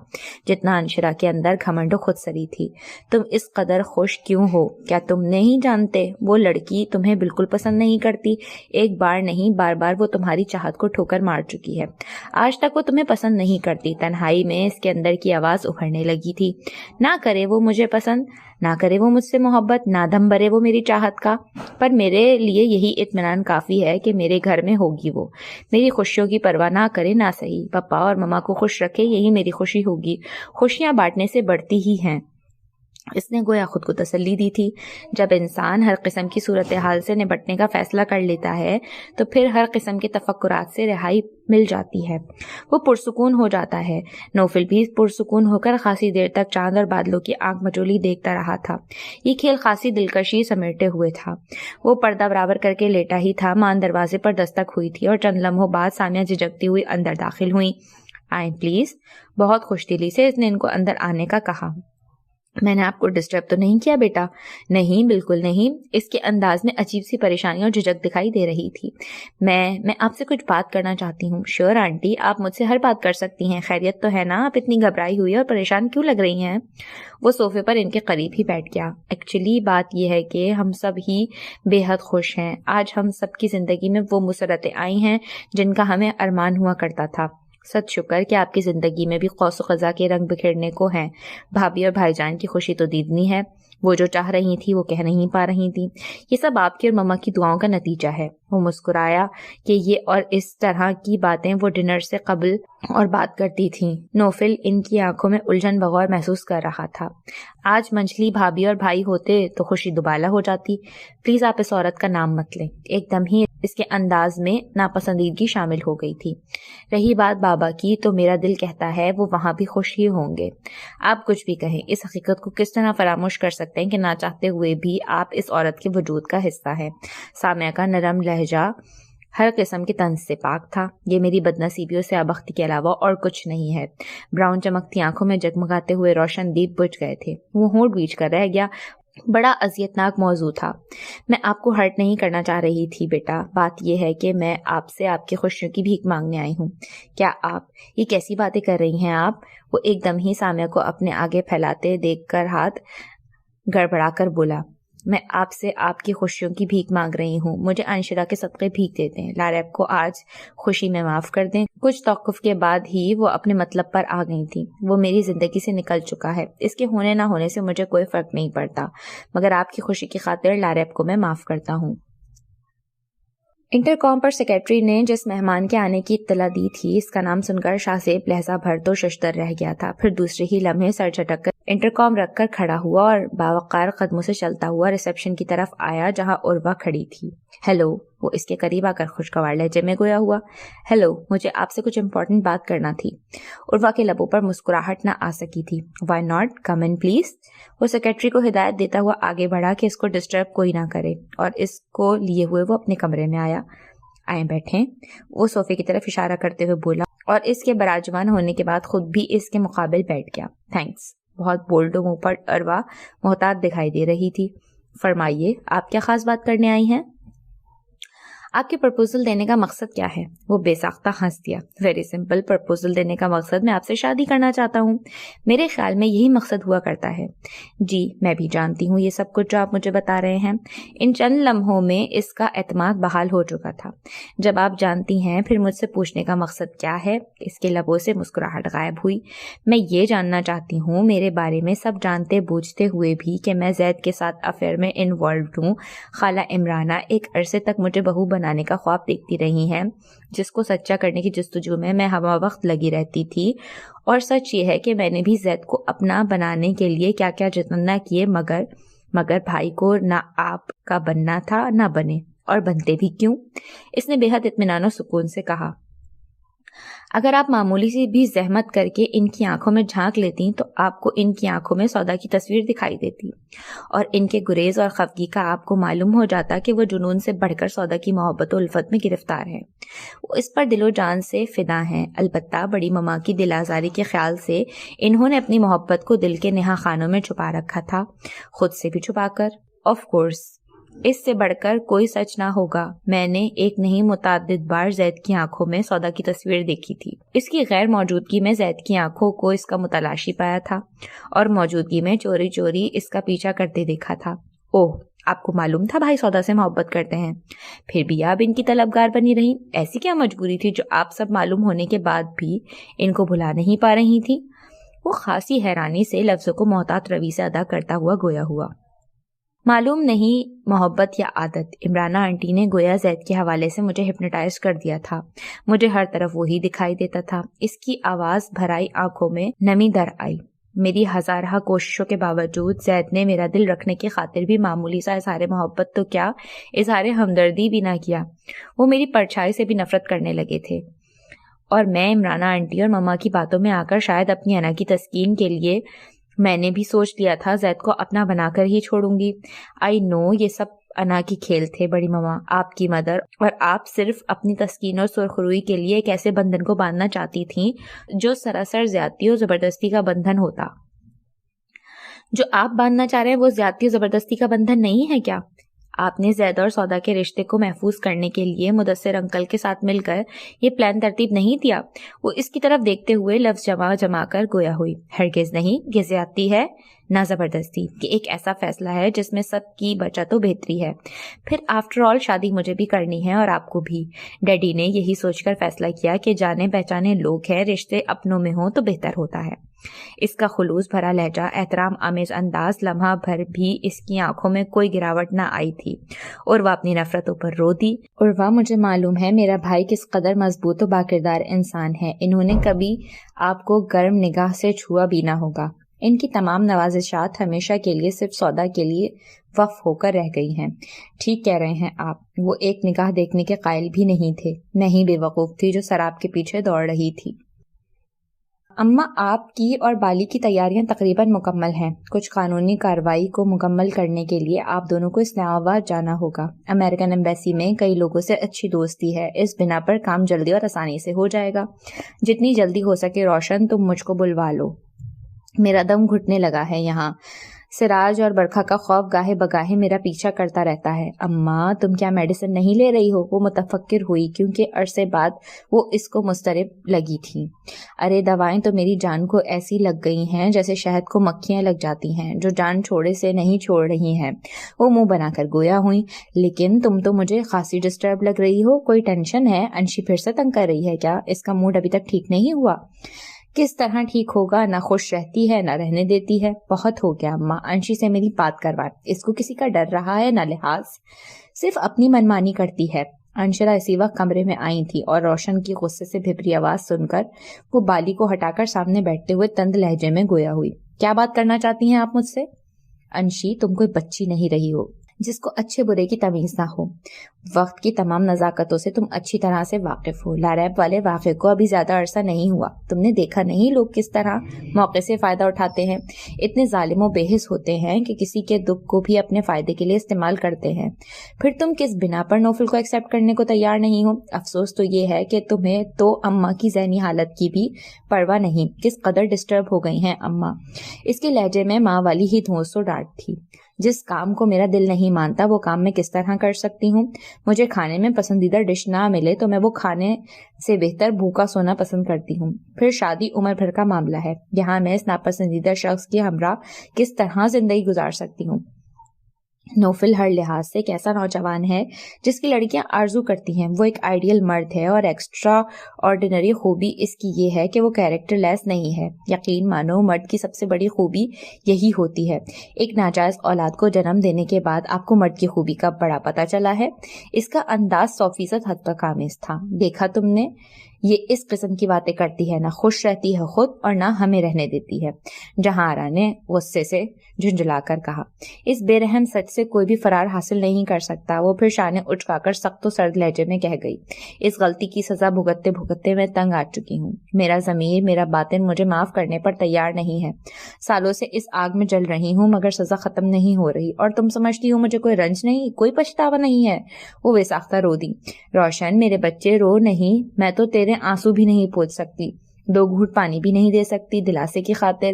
جتنا انشرا کے اندر گھمنڈ و خود سری تھی۔ تم اس قدر خوش کیوں ہو؟ کیا تم نہیں جانتے وہ لڑکی تمہیں بالکل پسند نہیں کرتی؟ ایک بار نہیں، بار بار وہ تمہاری چاہت کو ٹھوکر مار چکی ہے۔ آج تک وہ تمہیں پسند نہیں کرتی۔ تنہائی میں اس کے اندر کی آواز ابھرنے لگی تھی۔ نہ کرے وہ مجھے پسند، نہ کرے وہ مجھ سے محبت، نہ دم بھرے وہ میری چاہت کا، پر میرے لیے یہی اطمینان کافی ہے کہ میرے گھر میں ہوگی وہ۔ میری خوشیوں کی پرواہ نہ کرے نہ صحیح، پپا اور مما کو خوش رکھے، یہی میری خوشی ہوگی۔ خوشیاں بانٹنے سے بڑھتی ہی ہیں۔ اس نے گویا خود کو تسلی دی تھی۔ جب انسان ہر قسم کی صورتحال سے نپٹنے کا فیصلہ کر لیتا ہے تو پھر ہر قسم کے تفکرات سے رہائی مل جاتی ہے، وہ پرسکون ہو جاتا ہے۔ نوفل بھی پرسکون ہو کر خاصی دیر تک چاند اور بادلوں کی آنکھ مچولی دیکھتا رہا تھا۔ یہ کھیل خاصی دلکشی سمیٹے ہوئے تھا۔ وہ پردہ برابر کر کے لیٹا ہی تھا، ماں دروازے پر دستک ہوئی تھی اور چند لمحوں بعد سامیہ جھجکتی ہوئی اندر داخل ہوئی۔ آئیں پلیز۔ بہت خوش دلی سے اس نے ان کو اندر آنے کا کہا۔ میں نے آپ کو ڈسٹرب تو نہیں کیا بیٹا؟ نہیں، بالکل نہیں۔ اس کے انداز میں عجیب سی پریشانی اور جھجک دکھائی دے رہی تھی۔ میں آپ سے کچھ بات کرنا چاہتی ہوں۔ شیور آنٹی، آپ مجھ سے ہر بات کر سکتی ہیں۔ خیریت تو ہے نا؟ آپ اتنی گھبرائی ہوئی اور پریشان کیوں لگ رہی ہیں؟ وہ صوفے پر ان کے قریب ہی بیٹھ گیا۔ ایکچولی بات یہ ہے کہ ہم سب ہی بے حد خوش ہیں۔ آج ہم سب کی زندگی میں وہ مسرتیں آئی ہیں جن کا ہمیں ارمان ہوا کرتا تھا۔ ست شکر کہ آپ کی زندگی میں بھی قوس و قزح کے رنگ بکھیرنے کو ہیں۔ بھابھی اور بھائی جان کی خوشی تو دیدنی ہے۔ وہ جو چاہ رہی تھی وہ کہہ نہیں پا رہی تھی۔ یہ سب آپ کی اور مما کی دعاؤں کا نتیجہ ہے۔ وہ مسکرایا کہ یہ اور اس طرح کی باتیں وہ ڈنر سے قبل اور بات کرتی تھیں۔ نوفل ان کی آنکھوں میں الجھن بغور محسوس کر رہا تھا۔ آج منجلی بھابھی اور بھائی ہوتے تو خوشی دوبالا ہو جاتی۔ پلیز آپ اس عورت کا نام مت لیں۔ ایک دم ہی اس کے انداز میں ناپسندیدگی شامل ہو گئی تھی۔ رہی بات بابا کی تو میرا دل کہتا ہے وہ وہاں بھی خوش ہی ہوں گے۔ آپ کچھ بھی کہیں، اس حقیقت کو کس طرح فراموش کر سکتے ہیں کہ نہ چاہتے ہوئے بھی آپ اس عورت کے وجود کا حصہ ہیں۔ سامیہ کا نرم لہجہ ہر قسم کے طنز سے پاک تھا۔ یہ میری بدنصیبیوں سے آبختی کے علاوہ اور کچھ نہیں ہے۔ براؤن چمکتی آنکھوں میں جگمگاتے ہوئے روشن دیپ بجھ گئے تھے۔ وہ ہونٹ بیچ کر رہ گیا۔ بڑا اذیتناک موضوع تھا۔ میں آپ کو ہرٹ نہیں کرنا چاہ رہی تھی بیٹا۔ بات یہ ہے کہ میں آپ سے آپ کی خوشیوں کی بھیک مانگنے آئی ہوں۔ کیا آپ یہ کیسی باتیں کر رہی ہیں آپ؟ وہ ایک دم ہی سامیہ کو اپنے آگے پھیلاتے دیکھ کر ہاتھ گڑبڑا کر بولا، میں آپ سے آپ کی خوشیوں کی بھیک مانگ رہی ہوں۔ مجھے انشرا کے صدقے بھیک دے دیں۔ لاریب کو آج خوشی میں معاف کر دیں۔ کچھ توقف کے بعد ہی وہ اپنے مطلب پر آ گئی تھی۔ وہ میری زندگی سے نکل چکا ہے۔ اس کے ہونے نہ ہونے سے مجھے کوئی فرق نہیں پڑتا، مگر آپ کی خوشی کی خاطر لاریب کو میں معاف کرتا ہوں۔ انٹر کام پر سیکرٹری نے جس مہمان کے آنے کی اطلاع دی تھی اس کا نام سن کر شاہ زیب لہجہ بھر تو ششدر رہ گیا تھا۔ پھر دوسرے ہی لمحے سر جھٹک کر انٹر کام رکھ کر کھڑا ہوا اور باوقار قدموں سے چلتا ہوا ریسیپشن کی طرف آیا جہاں عروا کھڑی تھی۔ ہیلو، وہ اس کے قریب آ کر خوشگوار لہجے میں گویا ہوا۔ ہیلو، مجھے آپ سے کچھ امپورٹنٹ بات کرنا تھی۔ عروا کے لبوں پر مسکراہٹ نہ آ سکی تھی۔ Why not, come in please. وہ سیکرٹری کو ہدایت دیتا ہوا آگے بڑھا کہ اس کو ڈسٹرب کوئی نہ کرے، اور اس کو لیے ہوئے وہ اپنے کمرے میں آیا۔ آئیں بیٹھیں، وہ صوفے کی طرف اشارہ کرتے ہوئے بولا، اور اس کے براجمان ہونے کے بعد خود بھی اس کے مقابل بیٹھ گیا۔ تھینکس۔ بہت بولڈ و منہ پر عروا محتاط دکھائی دے رہی تھی۔ فرمائیے، آپ کیا خاص بات کرنے آئی ہیں؟ آپ کے پرپوزل دینے کا مقصد کیا ہے؟ وہ بے ساختہ ہنس دیا۔ ویری سمپل، پرپوزل دینے کا مقصد میں آپ سے شادی کرنا چاہتا ہوں۔ میرے خیال میں یہی مقصد ہوا کرتا ہے۔ جی، میں بھی جانتی ہوں یہ سب کچھ جو آپ مجھے بتا رہے ہیں۔ ان چند لمحوں میں اس کا اعتماد بحال ہو چکا تھا۔ جب آپ جانتی ہیں پھر مجھ سے پوچھنے کا مقصد کیا ہے؟ اس کے لبوں سے مسکراہٹ غائب ہوئی۔ میں یہ جاننا چاہتی ہوں میرے بارے میں سب جانتے بوجھتے ہوئے بھی کہ میں زید کے ساتھ افیئر میں انوالوڈ ہوں۔ خالہ عمرانہ ایک عرصے تک مجھے بہو بنانے کا خواب دیکھتی رہی ہیں جس کو سچا کرنے کی جستجو میں ہمہ وقت لگی رہتی تھی. اور سچ یہ ہے کہ میں نے بھی زید کو اپنا بنانے کے لیے کیا کیا جتن نہ کیے، مگر بھائی کو نہ آپ کا بننا تھا نہ بنے، اور بنتے بھی کیوں؟ اس نے بے حد اطمینان و سکون سے کہا. اگر آپ معمولی سی بھی زحمت کر کے ان کی آنکھوں میں جھانک لیتی تو آپ کو ان کی آنکھوں میں سودا کی تصویر دکھائی دیتی، اور ان کے گریز اور خفگی کا آپ کو معلوم ہو جاتا کہ وہ جنون سے بڑھ کر سودا کی محبت و الفت میں گرفتار ہیں. وہ اس پر دل و جان سے فدا ہیں. البتہ بڑی ماما کی دل آزاری کے خیال سے انہوں نے اپنی محبت کو دل کے نہا خانوں میں چھپا رکھا تھا، خود سے بھی چھپا کر. آف کورس اس سے بڑھ کر کوئی سچ نہ ہوگا. میں نے ایک نہیں متعدد بار زید کی آنکھوں میں سودا کی تصویر دیکھی تھی. اس کی غیر موجودگی میں زید کی آنکھوں کو اس کا متلاشی پایا تھا، اور موجودگی میں چوری چوری اس کا پیچھا کرتے دیکھا تھا. اوہ، آپ کو معلوم تھا بھائی سودا سے محبت کرتے ہیں، پھر بھی آپ ان کی طلبگار بنی رہی. ایسی کیا مجبوری تھی جو آپ سب معلوم ہونے کے بعد بھی ان کو بھلا نہیں پا رہی تھی؟ وہ خاصی حیرانی سے لفظوں کو محتاط روی سے ادا کرتا ہوا گویا ہوا. معلوم نہیں محبت یا عادت، عمرانہ آنٹی نے گویا زید کے حوالے سے مجھے ہپنوٹائز کر دیا تھا. مجھے ہر طرف وہی دکھائی دیتا تھا. اس کی آواز بھرائی آنکھوں میں نمی در آئی. میری ہزارہ کوششوں کے باوجود زید نے میرا دل رکھنے کی خاطر بھی معمولی سا اظہار محبت تو کیا، اظہار ہمدردی بھی نہ کیا. وہ میری پرچھائی سے بھی نفرت کرنے لگے تھے، اور میں عمرانہ آنٹی اور مما کی باتوں میں آ کر شاید اپنی انا کی تسکین کے لیے میں نے بھی سوچ لیا تھا زید کو اپنا بنا کر ہی چھوڑوں گی. آئی نو یہ سب انا کی کھیل تھے بڑی ماما، آپ کی مدر، اور آپ صرف اپنی تسکین اور سرخروئی کے لیے ایک ایسے بندھن کو باندھنا چاہتی تھیں جو سراسر زیادتی اور زبردستی کا بندھن ہوتا. جو آپ باندھنا چاہ رہے ہیں وہ زیادتی اور زبردستی کا بندھن نہیں ہے کیا؟ آپ نے زید اور سودا کے رشتے کو محفوظ کرنے کے لیے مدثر انکل کے ساتھ مل کر یہ پلان ترتیب نہیں دیا؟ وہ اس کی طرف دیکھتے ہوئے لفظ جمع کر گویا ہوئی. ہرگز نہیں، یہ زیادتی ہے نہ زبردستی. یہ ایک ایسا فیصلہ ہے جس میں سب کی بچت و بہتری ہے. پھر آفٹر آل شادی مجھے بھی کرنی ہے اور آپ کو بھی. ڈیڈی نے یہی سوچ کر فیصلہ کیا کہ جانے پہچانے لوگ ہیں، رشتے اپنوں میں ہوں تو بہتر ہوتا ہے. اس کا خلوص بھرا لہجہ، احترام آمیز انداز، لمحہ بھر بھی اس کی آنکھوں میں کوئی گراوٹ نہ آئی تھی، اور وہ اپنی نفرتوں پر رو دی. اور وہ مجھے معلوم ہے میرا بھائی کس قدر مضبوط و باکردار انسان ہے. انہوں نے کبھی آپ کو گرم نگاہ سے چھوا بھی نہ ہوگا. ان کی تمام نوازشات ہمیشہ کے لیے صرف سودا کے لیے وقف ہو کر رہ گئی ہیں. ٹھیک کہہ رہے ہیں آپ، وہ ایک نگاہ دیکھنے کے قائل بھی نہیں تھے. نہیں بے وقوف تھی جو سراب کے پیچھے دوڑ رہی تھی. اماں، آپ کی اور بالی کی تیاریاں تقریباً مکمل ہیں. کچھ قانونی کارروائی کو مکمل کرنے کے لیے آپ دونوں کو اسلام آباد جانا ہوگا. امریکن ایمبیسی میں کئی لوگوں سے اچھی دوستی ہے. اس بنا پر کام جلدی اور آسانی سے ہو جائے گا. جتنی جلدی ہو سکے روشن، تم مجھ کو بلوا لو. میرا دم گھٹنے لگا ہے یہاں. سراج اور برکھا کا خوف گاہے بگاہے میرا پیچھا کرتا رہتا ہے. اماں، تم کیا میڈیسن نہیں لے رہی ہو؟ وہ متفکر ہوئی کیونکہ عرصے بعد وہ اس کو مضطرب لگی تھی. ارے دوائیں تو میری جان کو ایسی لگ گئی ہیں جیسے شہد کو مکھیاں لگ جاتی ہیں، جو جان چھوڑے سے نہیں چھوڑ رہی ہیں. وہ منہ بنا کر گویا ہوئی. لیکن تم تو مجھے خاصی ڈسٹرب لگ رہی ہو. کوئی ٹینشن ہے؟ انشی پھر سے تنگ کر رہی ہے کیا؟ اس کا موڈ ابھی تک ٹھیک نہیں ہوا. کس طرح ٹھیک ہوگا؟ نہ خوش رہتی ہے نہ رہنے دیتی ہے. بہت ہو گیا اماں، انشی سے میری بات کروائے. اس کو کسی کا ڈر رہا ہے نہ لحاظ، صرف اپنی منمانی کرتی ہے. انشرا اسی وقت کمرے میں آئی تھی اور روشن کی غصے سے بھبری آواز سن کر وہ بالی کو ہٹا کر سامنے بیٹھتے ہوئے تند لہجے میں گویا ہوئی. کیا بات کرنا چاہتی ہیں آپ مجھ سے؟ انشی، تم کوئی بچی نہیں رہی ہو جس کو اچھے برے کی تمیز نہ ہو. وقت کی تمام نزاکتوں سے تم اچھی طرح سے واقف ہو. لاریب والے واقعے کو ابھی زیادہ عرصہ نہیں ہوا. تم نے دیکھا نہیں لوگ کس طرح موقع سے فائدہ اٹھاتے ہیں. اتنے ظالم و بے حس ہوتے ہیں کہ کسی کے دکھ کو بھی اپنے فائدے کے لیے استعمال کرتے ہیں. پھر تم کس بنا پر نوفل کو ایکسیپٹ کرنے کو تیار نہیں ہو؟ افسوس تو یہ ہے کہ تمہیں تو اماں کی ذہنی حالت کی بھی پرواہ نہیں. کس قدر ڈسٹرب ہو گئی ہیں اماں. اس کے لہجے میں ماں والی ہی دھونس و ڈانٹ تھی. جس کام کو میرا دل نہیں مانتا وہ کام میں کس طرح کر سکتی ہوں؟ مجھے کھانے میں پسندیدہ ڈش نہ ملے تو میں وہ کھانے سے بہتر بھوکا سونا پسند کرتی ہوں. پھر شادی عمر بھر کا معاملہ ہے. یہاں میں اس ناپسندیدہ شخص کے ہمراہ کس طرح زندگی گزار سکتی ہوں؟ نوفل ہر لحاظ سے ایک ایسا نوجوان ہے جس کی لڑکیاں آرزو کرتی ہیں. وہ ایک آئیڈیل مرد ہے اور ایکسٹرا آرڈینری خوبی اس کی یہ ہے کہ وہ کیریکٹر لیس نہیں ہے. یقین مانو مرد کی سب سے بڑی خوبی یہی ہوتی ہے. ایک ناجائز اولاد کو جنم دینے کے بعد آپ کو مرد کی خوبی کا بڑا پتہ چلا ہے. اس کا انداز 100% حد تک آمیز تھا. دیکھا تم نے, یہ اس قسم کی باتیں کرتی ہے, نہ خوش رہتی ہے خود اور نہ ہمیں رہنے دیتی ہے. جہاں آرا نے غصے سے جھنجھلا کر کہا. اس بے رحم سچ سے کوئی بھی فرار حاصل نہیں کر سکتا. وہ پھر شانے اچکا کر سخت و سرد لہجے میں کہہ گئی. اس غلطی کی سزا بھگتتے بھگتتے میں تنگ آ چکی ہوں. میرا ضمیر, میرا باطن مجھے معاف کرنے پر تیار نہیں ہے. سالوں سے اس آگ میں جل رہی ہوں مگر سزا ختم نہیں ہو رہی, اور تم سمجھتی ہو مجھے کوئی رنج نہیں, کوئی پچھتاوا نہیں ہے. وہ بے ساختہ رو دی. روشن میرے بچے رو نہیں, میں تو تیرے آنسو بھی نہیں پوچھ سکتی, 2 گھونٹ پانی بھی نہیں دے سکتی دلاسے کی خاطر.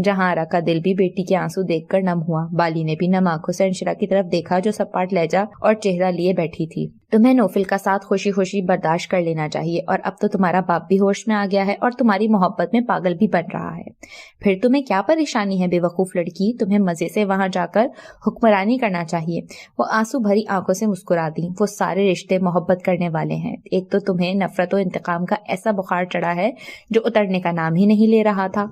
جہاں آرا کا دل بھی بیٹی کے آنسو دیکھ کر نم ہوا. بالی نے بھی نم آنکھوں سے انشرا کی طرف دیکھا جو سپاٹ لہجہ اور چہرہ لیے بیٹھی تھی. تمہیں نوفل کا ساتھ خوشی خوشی برداشت کر لینا چاہیے, اور اب تو تمہارا باپ بھی ہوش میں آ گیا ہے اور تمہاری محبت میں پاگل بھی بن رہا ہے. پھر تمہیں کیا پریشانی ہے بے وقوف لڑکی, تمہیں مزے سے وہاں جا کر حکمرانی کرنا چاہیے. وہ آنسو بھری آنکھوں سے مسکرا دی. وہ سارے رشتے محبت کرنے والے ہیں. ایک تو تمہیں نفرت و انتقام کا ایسا بخار چڑھا ہے جو اترنے کا نام ہی نہیں لے رہا تھا.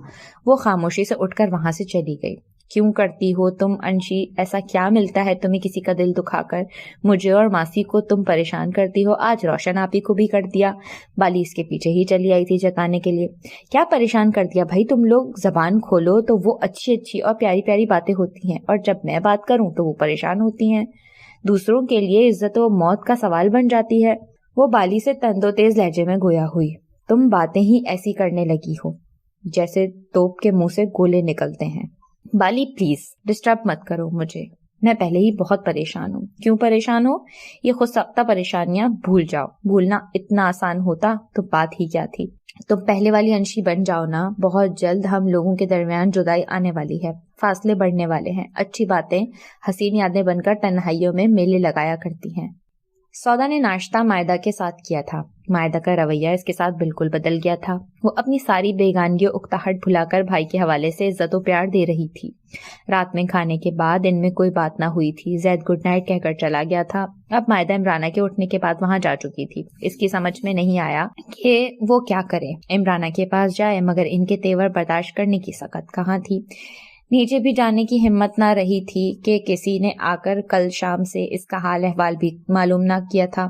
وہ خاموشی سے اٹھ کر وہاں سے چلی گئی. کیوں کرتی ہو تم انشی, ایسا کیا ملتا ہے تمہیں کسی کا دل دکھا کر؟ مجھے اور ماسی کو تم پریشان کرتی ہو, آج روشن آپی کو بھی کر دیا. بالی اس کے پیچھے ہی چلی آئی تھی جتانے کے لیے. کیا پریشان کر دیا بھائی, تم لوگ زبان کھولو تو وہ اچھی اچھی اور پیاری پیاری باتیں ہوتی ہیں, اور جب میں بات کروں تو وہ پریشان ہوتی ہیں. دوسروں کے لیے عزت و موت کا سوال بن جاتی ہے. وہ بالی سے تند و تیز لہجے میں گویا ہوئی. تم باتیں ہی ایسی کرنے لگی ہو جیسے توپ کے منہ سے گولے نکلتے ہیں. بالی پلیز ڈسٹرب مت کرو مجھے, میں پہلے ہی بہت پریشان ہوں. کیوں پریشان ہو؟ یہ خود ساختہ پریشانیاں بھول جاؤ. بھولنا اتنا آسان ہوتا تو بات ہی کیا تھی. تم پہلے والی انشی بن جاؤ نا. بہت جلد ہم لوگوں کے درمیان جدائی آنے والی ہے, فاصلے بڑھنے والے ہیں. اچھی باتیں حسین یادیں بن کر تنہائیوں میں میلے لگایا کرتی ہیں. سودا نے ناشتہ مائدہ کے ساتھ کیا تھا. مائدہ کا رویہ اس کے ساتھ بالکل بدل گیا تھا. وہ اپنی ساری بیگانگی و اکتاہٹ بھلا کر بھائی کے حوالے سے عزت و پیار دے رہی تھی. رات میں کھانے کے بعد ان میں کوئی بات نہ ہوئی تھی. زید گڈ نائٹ کہہ کر چلا گیا تھا. اب مائدہ عمرانہ کے اٹھنے کے بعد وہاں جا چکی تھی. اس کی سمجھ میں نہیں آیا کہ وہ کیا کرے. عمرانہ کے پاس جائے مگر ان کے تیور برداشت کرنے کی سکت کہاں تھی. نیچے بھی جانے کی ہمت نہ رہی تھی کہ کسی نے آ کر کل شام سے اس کا حال احوال بھی معلوم نہ کیا تھا,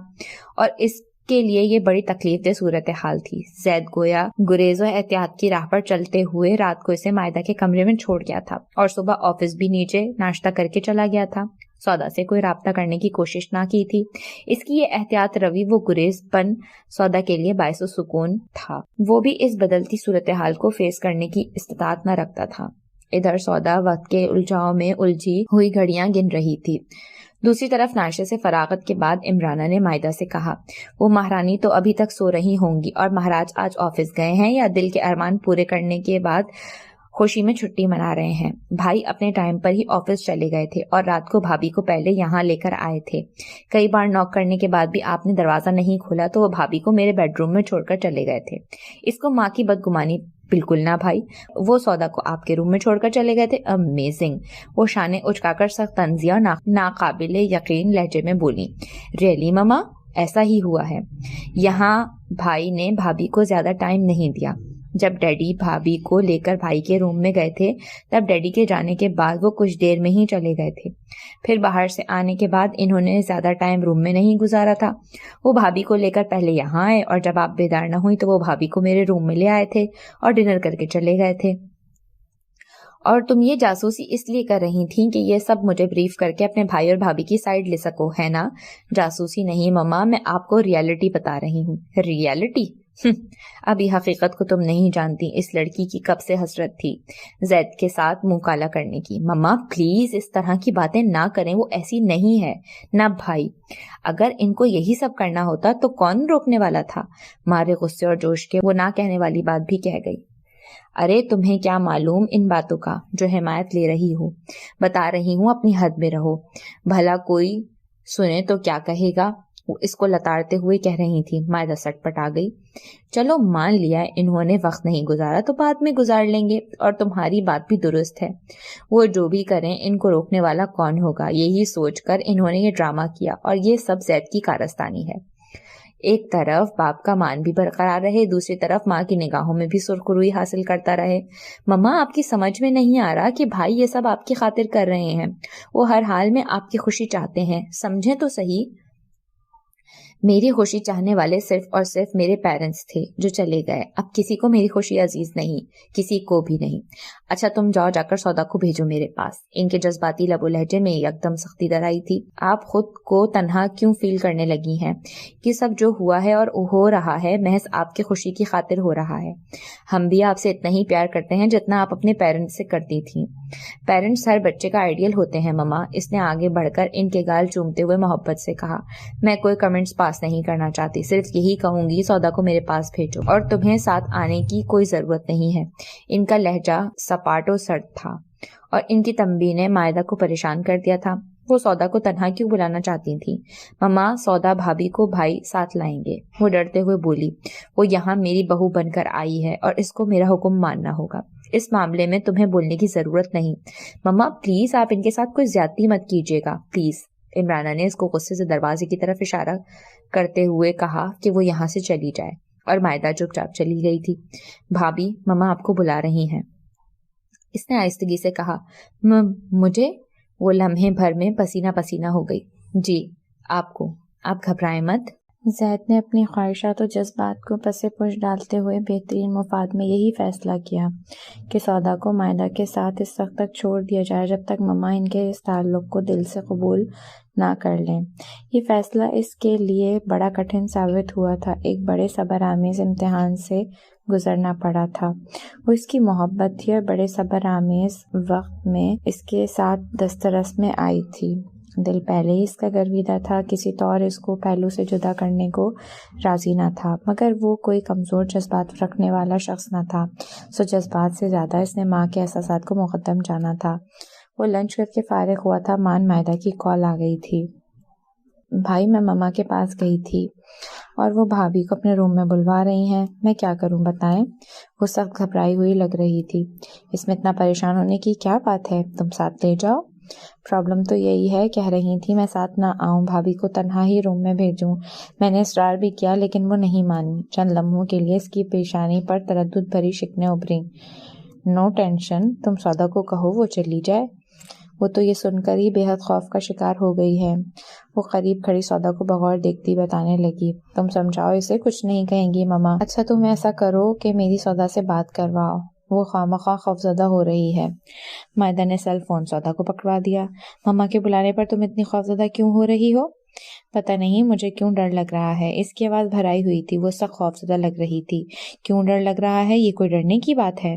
اور اس کے لیے یہ بڑی تکلیف دہ صورتحال تھی. زید گویا گریز و احتیاط کی راہ پر چلتے ہوئے رات کو اسے مائدہ کے کمرے میں چھوڑ گیا تھا, اور صبح آفس بھی نیچے ناشتہ کر کے چلا گیا تھا. سودا سے کوئی رابطہ کرنے کی کوشش نہ کی تھی. اس کی یہ احتیاط روی و گریز پن سودا کے لیے باعث و سکون تھا. وہ بھی اس بدلتی صورتحال کو فیس کرنے کی استطاعت نہ رکھتا تھا. ادھر سودا وقت کے الجھاؤ میں الجھی ہوئی گھڑیاں گن رہی تھی. دوسری طرف ناشتے سے فراغت کے بعد عمرانہ نے مائدہ سے کہا, وہ مہرانی تو ابھی تک سو رہی ہوں گی, اور مہاراج آج آفس گئے ہیں یا دل کے ارمان پورے کرنے کے بعد خوشی میں چھٹی منا رہے ہیں. بھائی اپنے ٹائم پر ہی آفس چلے گئے تھے اور رات کو بھابھی کو پہلے یہاں لے کر آئے تھے. کئی بار نوک کرنے کے بعد بھی آپ نے دروازہ نہیں کھولا تو وہ بھابھی کو میرے بیڈ روم میں چھوڑ کر چلے گئے تھے. اس کو ماں کی بدگمانی بالکل نہ بھائی. وہ سودا کو آپ کے روم میں چھوڑ کر چلے گئے تھے. امیزنگ. وہ شانے اچکا کر سخت طنزیہ ناقابل یقین لہجے میں بولی. ریئلی مما, ایسا ہی ہوا ہے. یہاں بھائی نے بھابھی کو زیادہ ٹائم نہیں دیا. جب ڈیڈی بھابھی کو لے کر بھائی کے روم میں گئے تھے تب ڈیڈی کے جانے کے بعد وہ کچھ دیر میں ہی چلے گئے تھے. پھر باہر سے آنے کے بعد انہوں نے زیادہ ٹائم روم میں نہیں گزارا تھا. وہ بھابھی کو لے کر پہلے یہاں آئے, اور جب آپ بیدار نہ ہوئی تو وہ بھابھی کو میرے روم میں لے آئے تھے اور ڈنر کر کے چلے گئے تھے. اور تم یہ جاسوسی اس لیے کر رہی تھیں کہ یہ سب مجھے بریف کر کے اپنے بھائی اور بھابھی کی سائڈ لے سکو, ہے نا؟ جاسوسی نہیں مما, میں آپ کو ریالٹی بتا رہی ہوں. ریالٹی؟ ابھی حقیقت کو تم نہیں جانتی. اس لڑکی کی کب سے حسرت تھی زید کے ساتھ منہ کالا کرنے کی. مما پلیز اس طرح کی باتیں نہ کریں, وہ ایسی نہیں ہے. نہ بھائی, اگر ان کو یہی سب کرنا ہوتا تو کون روکنے والا تھا؟ مارے غصے اور جوش کے وہ نہ کہنے والی بات بھی کہہ گئی. ارے تمہیں کیا معلوم ان باتوں کا جو حمایت لے رہی ہو. بتا رہی ہوں اپنی حد میں رہو. بھلا کوئی سنے تو کیا کہے گا. وہ اس کو لتاڑتے ہوئے کہہ رہی تھی۔ مائدہ سٹ پٹ آ گئی۔ چلو مان لیا انہوں نے وقت نہیں گزارا تو بعد میں گزار لیں گے، اور تمہاری بات بھی درست ہے، وہ جو بھی کریں ان کو روکنے والا کون ہوگا، یہی سوچ کر انہوں نے یہ ڈرامہ کیا، اور یہ سب زید کی کارستانی ہے۔ ایک طرف باپ کا مان بھی برقرار رہے، دوسری طرف ماں کی نگاہوں میں بھی سرخروئی حاصل کرتا رہے۔ مما آپ کی سمجھ میں نہیں آ رہا کہ بھائی یہ سب آپ کی خاطر کر رہے ہیں، وہ ہر حال میں آپ کی خوشی چاہتے ہیں، سمجھیں تو صحیح۔ میری خوشی چاہنے والے صرف اور صرف میرے پیرنٹس تھے جو چلے گئے، اب کسی کو میری خوشی عزیز نہیں، کسی کو بھی نہیں۔ اچھا تم جاؤ، جا کر سودا کو بھیجو میرے پاس۔ ان کے جذباتی لب و لہجے میں یکدم سختی در آئی تھی۔ آپ خود کو تنہا کیوں فیل کرنے لگی ہیں کہ سب جو ہوا ہے اور ہو رہا ہے محض آپ کی خوشی کی خاطر ہو رہا ہے؟ ہم بھی آپ سے اتنا ہی پیار کرتے ہیں جتنا آپ اپنے پیرنٹس سے کرتی تھیں۔ پیرنٹس ہر بچے کا آئیڈیل ہوتے ہیں مما، اس نے آگے بڑھ کر ان کے گال چومتے ہوئے محبت سے کہا۔ میں کوئی کمنٹس پاس نہیں کرنا چاہتی، صرف یہی کہوں گی سودا کو میرے پاس بھیجو، اور تمہیں ساتھ آنے کی کوئی ضرورت نہیں ہے۔ ان کا لہجہ سپاٹ و سرد تھا، اور ان کی تنبیہ نے مائدہ کو پریشان کر دیا تھا۔ وہ سودا کو تنہا کیوں بلانا چاہتی تھی؟ مما سودا بھابھی کو بھائی ساتھ لائیں گے، وہ ڈرتے ہوئے بولی۔ وہ یہاں میری بہو بن کر آئی ہے اور اس کو میرا حکم ماننا ہوگا، اس معاملے میں تمہیں بولنے کی ضرورت نہیں۔ مما پلیز آپ ان کے ساتھ کوئی زیادتی مت کیجیے گا پلیز۔ عمرانہ نے اس کو غصے سے دروازے کی طرف اشارہ کرتے ہوئے کہا کہ وہ یہاں سے چلی جائے، اور مائدہ چپ چاپ چلی گئی تھی۔ بھابھی مما آپ کو بلا رہی ہیں، اس نے آہستگی سے کہا۔ مجھے؟ وہ لمحے بھر میں پسینہ پسینہ ہو گئی۔ جی آپ کو، آپ گھبرائیں مت۔ زید نے اپنی خواہشات و جذبات کو پس پش ڈالتے ہوئے بہترین مفاد میں یہی فیصلہ کیا کہ سودا کو مائدہ کے ساتھ اس وقت تک چھوڑ دیا جائے جب تک مما ان کے اس تعلق کو دل سے قبول نہ کر لیں۔ یہ فیصلہ اس کے لیے بڑا کٹھن ثابت ہوا تھا، ایک بڑے صبر آمیز امتحان سے گزرنا پڑا تھا۔ وہ اس کی محبت تھی اور بڑے صبر آمیز وقت میں اس کے ساتھ دسترس میں آئی تھی۔ دل پہلے ہی اس کا گرویدہ تھا، کسی طور اس کو پہلو سے جدا کرنے کو راضی نہ تھا، مگر وہ کوئی کمزور جذبات رکھنے والا شخص نہ تھا، سو جذبات سے زیادہ اس نے ماں کے احساسات کو مقدم جانا تھا۔ وہ لنچ کر کے فارغ ہوا تھا، مائدہ کی کال آ گئی تھی۔ بھائی میں مما کے پاس گئی تھی اور وہ بھابھی کو اپنے روم میں بلوا رہی ہیں، میں کیا کروں بتائیں؟ وہ سخت گھبرائی ہوئی لگ رہی تھی۔ اس میں اتنا پریشان ہونے کی کیا بات ہے، تم ساتھ لے جاؤ۔ پرابلم تو یہی ہے، کہہ رہی تھی میں ساتھ نہ آؤں، بھابھی کو تنہا ہی روم میں بھیجوں۔ میں نے اصرار بھی کیا لیکن وہ نہیں مانی۔ چند لمحوں کے لیے اس کی پیشانی پر تردد بھری شکنیں ابھریں۔ نو ٹینشن، تم سودا کو کہو وہ چلی جائے۔ وہ تو یہ سن کر ہی بے حد خوف کا شکار ہو گئی ہے۔ وہ قریب کھڑی سودا کو بغور دیکھتی بتانے لگی، تم سمجھاؤ اسے، کچھ نہیں کہیں گی مما۔ اچھا تم ایسا کرو کہ میری سودا سے بات کرواؤ، وہ خواہ خوفزدہ ہو رہی ہے۔ مائدہ نے سیل فون سودا کو پکڑوا دیا۔ مما کے بلانے پر تم اتنی خوفزدہ کیوں ہو رہی ہو؟ پتہ نہیں مجھے کیوں ڈر لگ رہا ہے۔ اس کی آواز بھرائی ہوئی تھی، وہ سخت خوفزدہ لگ رہی تھی۔ کیوں ڈر لگ رہا ہے؟ یہ کوئی ڈرنے کی بات ہے؟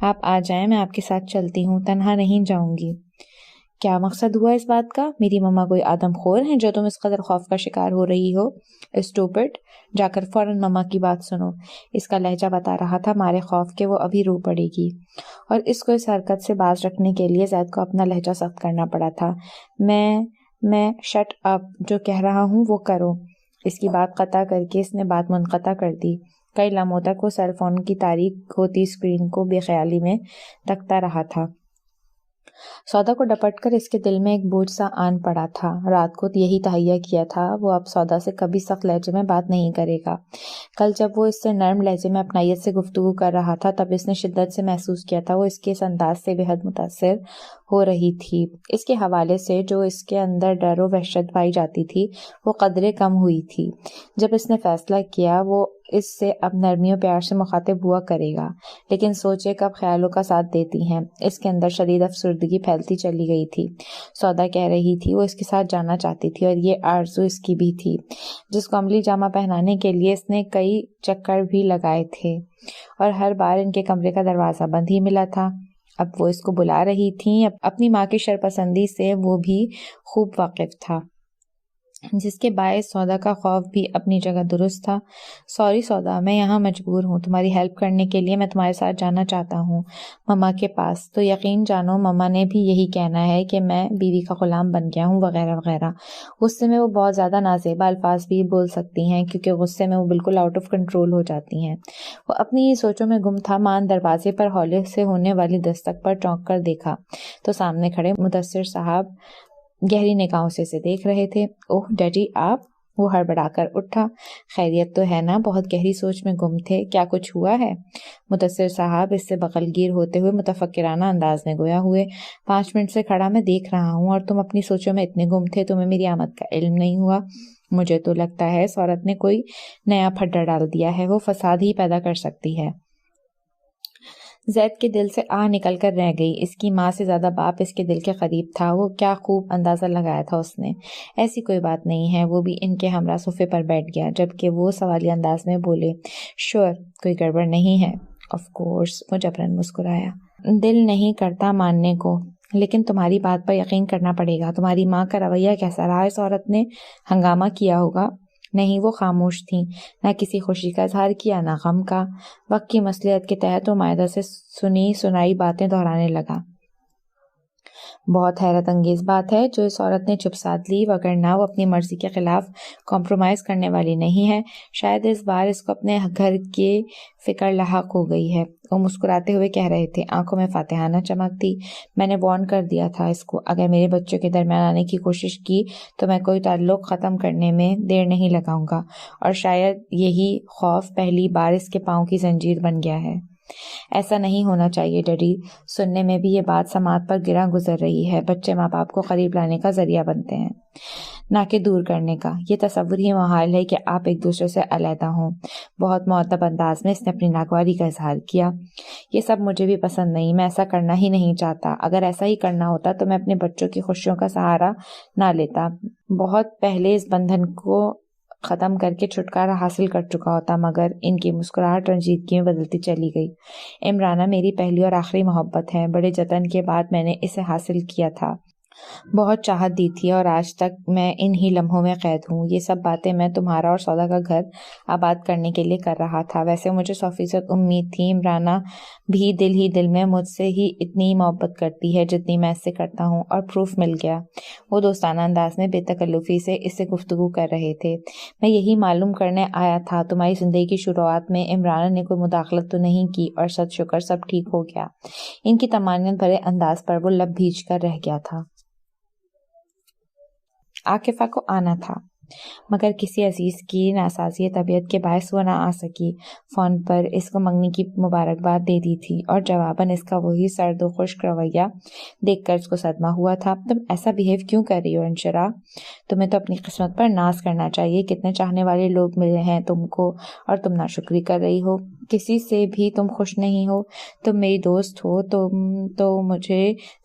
آپ آ جائیں، میں آپ کے ساتھ چلتی ہوں، تنہا نہیں جاؤں گی۔ کیا مقصد ہوا اس بات کا؟ میری مما کوئی آدم خور ہیں جو تم اس قدر خوف کا شکار ہو رہی ہو؟ اسٹوپڈ، جا کر فوراً مما کی بات سنو۔ اس کا لہجہ بتا رہا تھا مارے خوف کے وہ ابھی رو پڑے گی، اور اس کو اس حرکت سے باز رکھنے کے لیے زید کو اپنا لہجہ سخت کرنا پڑا تھا۔ میں شٹ اپ، جو کہہ رہا ہوں وہ کرو۔ اس کی بات قطع کر کے اس نے بات منقطع کر دی۔ کئی لمحوں تک وہ سیل فون کی تاریک ہوتی اسکرین کو بے خیالی میں تکتا رہا تھا۔ سودا کو ڈپٹ کر اس کے دل میں ایک بوجھ سا آن پڑا تھا۔ رات کو یہی تہیہ کیا تھا، وہ اب سودا سے کبھی سخت لہجے میں بات نہیں کرے گا۔ کل جب وہ اس سے نرم لہجے میں اپنائیت سے گفتگو کر رہا تھا تب اس نے شدت سے محسوس کیا تھا وہ اس کے اس انداز سے بے حد متاثر ہو رہی تھی۔ اس کے حوالے سے جو اس کے اندر ڈر و وحشت پائی جاتی تھی وہ قدرے کم ہوئی تھی۔ جب اس نے فیصلہ کیا وہ اس سے اب نرمی و پیار سے مخاطب ہوا کرے گا، لیکن سوچے کب خیالوں کا ساتھ دیتی ہیں۔ اس کے اندر شدید افسردگی پھیلتی چلی گئی تھی۔ سودا کہہ رہی تھی وہ اس کے ساتھ جانا چاہتی تھی، اور یہ آرزو اس کی بھی تھی، جس کو عملی جامہ پہنانے کے لیے اس نے کئی چکر بھی لگائے تھے، اور ہر بار ان کے کمرے کا دروازہ بند ہی ملا تھا۔ اب وہ اس کو بلا رہی تھیں، اپنی ماں کی شرپسندی سے وہ بھی خوب واقف تھا۔ جس کے باعث سودا کا خوف بھی اپنی جگہ درست تھا۔ سوری سودا، میں یہاں مجبور ہوں، تمہاری ہیلپ کرنے کے لیے میں تمہارے ساتھ جانا چاہتا ہوں مما کے پاس، تو یقین جانو مما نے بھی یہی کہنا ہے کہ میں بیوی کا غلام بن گیا ہوں وغیرہ وغیرہ۔ غصے میں وہ بہت زیادہ نازیبا الفاظ بھی بول سکتی ہیں کیونکہ غصے میں وہ بالکل آؤٹ آف کنٹرول ہو جاتی ہیں۔ وہ اپنی ہی سوچوں میں گم تھا۔ مان دروازے پر ہولے سے ہونے والی دستک پر چونک کر دیکھا تو سامنے کھڑے مدثر صاحب گہری نگاہوں سے اسے دیکھ رہے تھے۔ اوہ ڈیڈی آپ؟ وہ ہڑبڑا کر اٹھا۔ خیریت تو ہے نا؟ بہت گہری سوچ میں گم تھے، کیا کچھ ہوا ہے؟ مدثر صاحب اس سے بغل گیر ہوتے ہوئے متفکرانہ انداز میں گویا ہوئے، 5 منٹ سے کھڑا میں دیکھ رہا ہوں اور تم اپنی سوچوں میں اتنے گم تھے، تمہیں میری آمد کا علم نہیں ہوا؟ مجھے تو لگتا ہے اس عورت نے کوئی نیا پھڈا ڈال دیا ہے، وہ فساد ہی پیدا کر سکتی ہے۔ زید کے دل سے آہ نکل کر رہ گئی۔ اس کی ماں سے زیادہ باپ اس کے دل کے قریب تھا۔ وہ کیا خوب اندازہ لگایا تھا اس نے۔ ایسی کوئی بات نہیں ہے۔ وہ بھی ان کے ہمراہ صوفے پر بیٹھ گیا جبکہ وہ سوالیہ انداز میں بولے، شور کوئی گڑبڑ نہیں ہے؟ آف کورس، وہ جبراً مسکرایا۔ دل نہیں کرتا ماننے کو، لیکن تمہاری بات پر یقین کرنا پڑے گا۔ تمہاری ماں کا رویہ کیسا رہا؟ اس عورت نے ہنگامہ کیا ہوگا؟ نہیں، وہ خاموش تھیں، نہ کسی خوشی کا اظہار کیا نہ غم کا۔ وقت کی مصلحت کے تحت وہ معدہ سے سنی سنائی باتیں دہرانے لگا۔ بہت حیرت انگیز بات ہے جو اس عورت نے چپ سادھ لی، وگرنہ وہ اپنی مرضی کے خلاف کمپرومائز کرنے والی نہیں ہے۔ شاید اس بار اس کو اپنے گھر کی فکر لاحق ہو گئی ہے۔ وہ مسکراتے ہوئے کہہ رہے تھے، آنکھوں میں فاتحانہ چمک تھی۔ میں نے وارن کر دیا تھا اس کو، اگر میرے بچوں کے درمیان آنے کی کوشش کی تو میں کوئی تعلق ختم کرنے میں دیر نہیں لگاؤں گا، اور شاید یہی خوف پہلی بار اس کے پاؤں کی زنجیر بن گیا ہے۔ ایسا نہیں ہونا چاہیے ڈیڈی۔ سننے میں بھی یہ بات سماعت پر گراں گزر رہی ہے۔ بچے ماں باپ کو قریب لانے کا ذریعہ بنتے ہیں، نہ کہ دور کرنے کا۔ یہ تصور ہی محال ہے کہ آپ ایک دوسرے سے علیحدہ ہوں۔ بہت مؤدب انداز میں اس نے اپنی ناگواری کا اظہار کیا۔ یہ سب مجھے بھی پسند نہیں، میں ایسا کرنا ہی نہیں چاہتا۔ اگر ایسا ہی کرنا ہوتا تو میں اپنے بچوں کی خوشیوں کا سہارا نہ لیتا، بہت پہلے اس بندھن کو ختم کر کے چھٹکارا حاصل کر چکا ہوتا، مگر ان کی مسکراہٹ رنجیدگی میں بدلتی چلی گئی۔ عمرانہ میری پہلی اور آخری محبت ہے۔ بڑے جتن کے بعد میں نے اسے حاصل کیا تھا، بہت چاہت دی تھی، اور آج تک میں ان ہی لمحوں میں قید ہوں۔ یہ سب باتیں میں تمہارا اور سودا کا گھر آباد کرنے کے لیے کر رہا تھا۔ ویسے مجھے 100% امید تھی عمرانہ بھی دل ہی دل میں مجھ سے ہی اتنی ہی محبت کرتی ہے جتنی میں اس سے کرتا ہوں، اور پروف مل گیا۔ وہ دوستانہ انداز میں بے تکلفی سے اس سے گفتگو کر رہے تھے۔ میں یہی معلوم کرنے آیا تھا تمہاری زندگی کی شروعات میں عمرانہ نے کوئی مداخلت تو نہیں کی، اور سد شکر سب ٹھیک ہو گیا۔ ان کی طمانینت بھرے انداز پر وہ لب بھیج کر رہ گیا تھا۔ عاکفہ کو آنا تھا، مگر کسی عزیز کی ناسازی طبیعت کے باعث وہ نہ آ سکی۔ فون پر اس کو منگنی کی مبارکباد دے دی تھی، اور جواباً اس کا وہی سرد و خشک رویہ دیکھ کر اس کو صدمہ ہوا تھا۔ تم ایسا بیہیو کیوں کر رہی ہو انشرا؟ تمہیں تو اپنی قسمت پر ناز کرنا چاہیے۔ کتنے چاہنے والے لوگ ملے ہیں تم کو، اور تم ناشکری کر رہی ہو۔ کسی سے بھی تم خوش نہیں ہو۔ تم میری دوست ہو، تم تو مجھے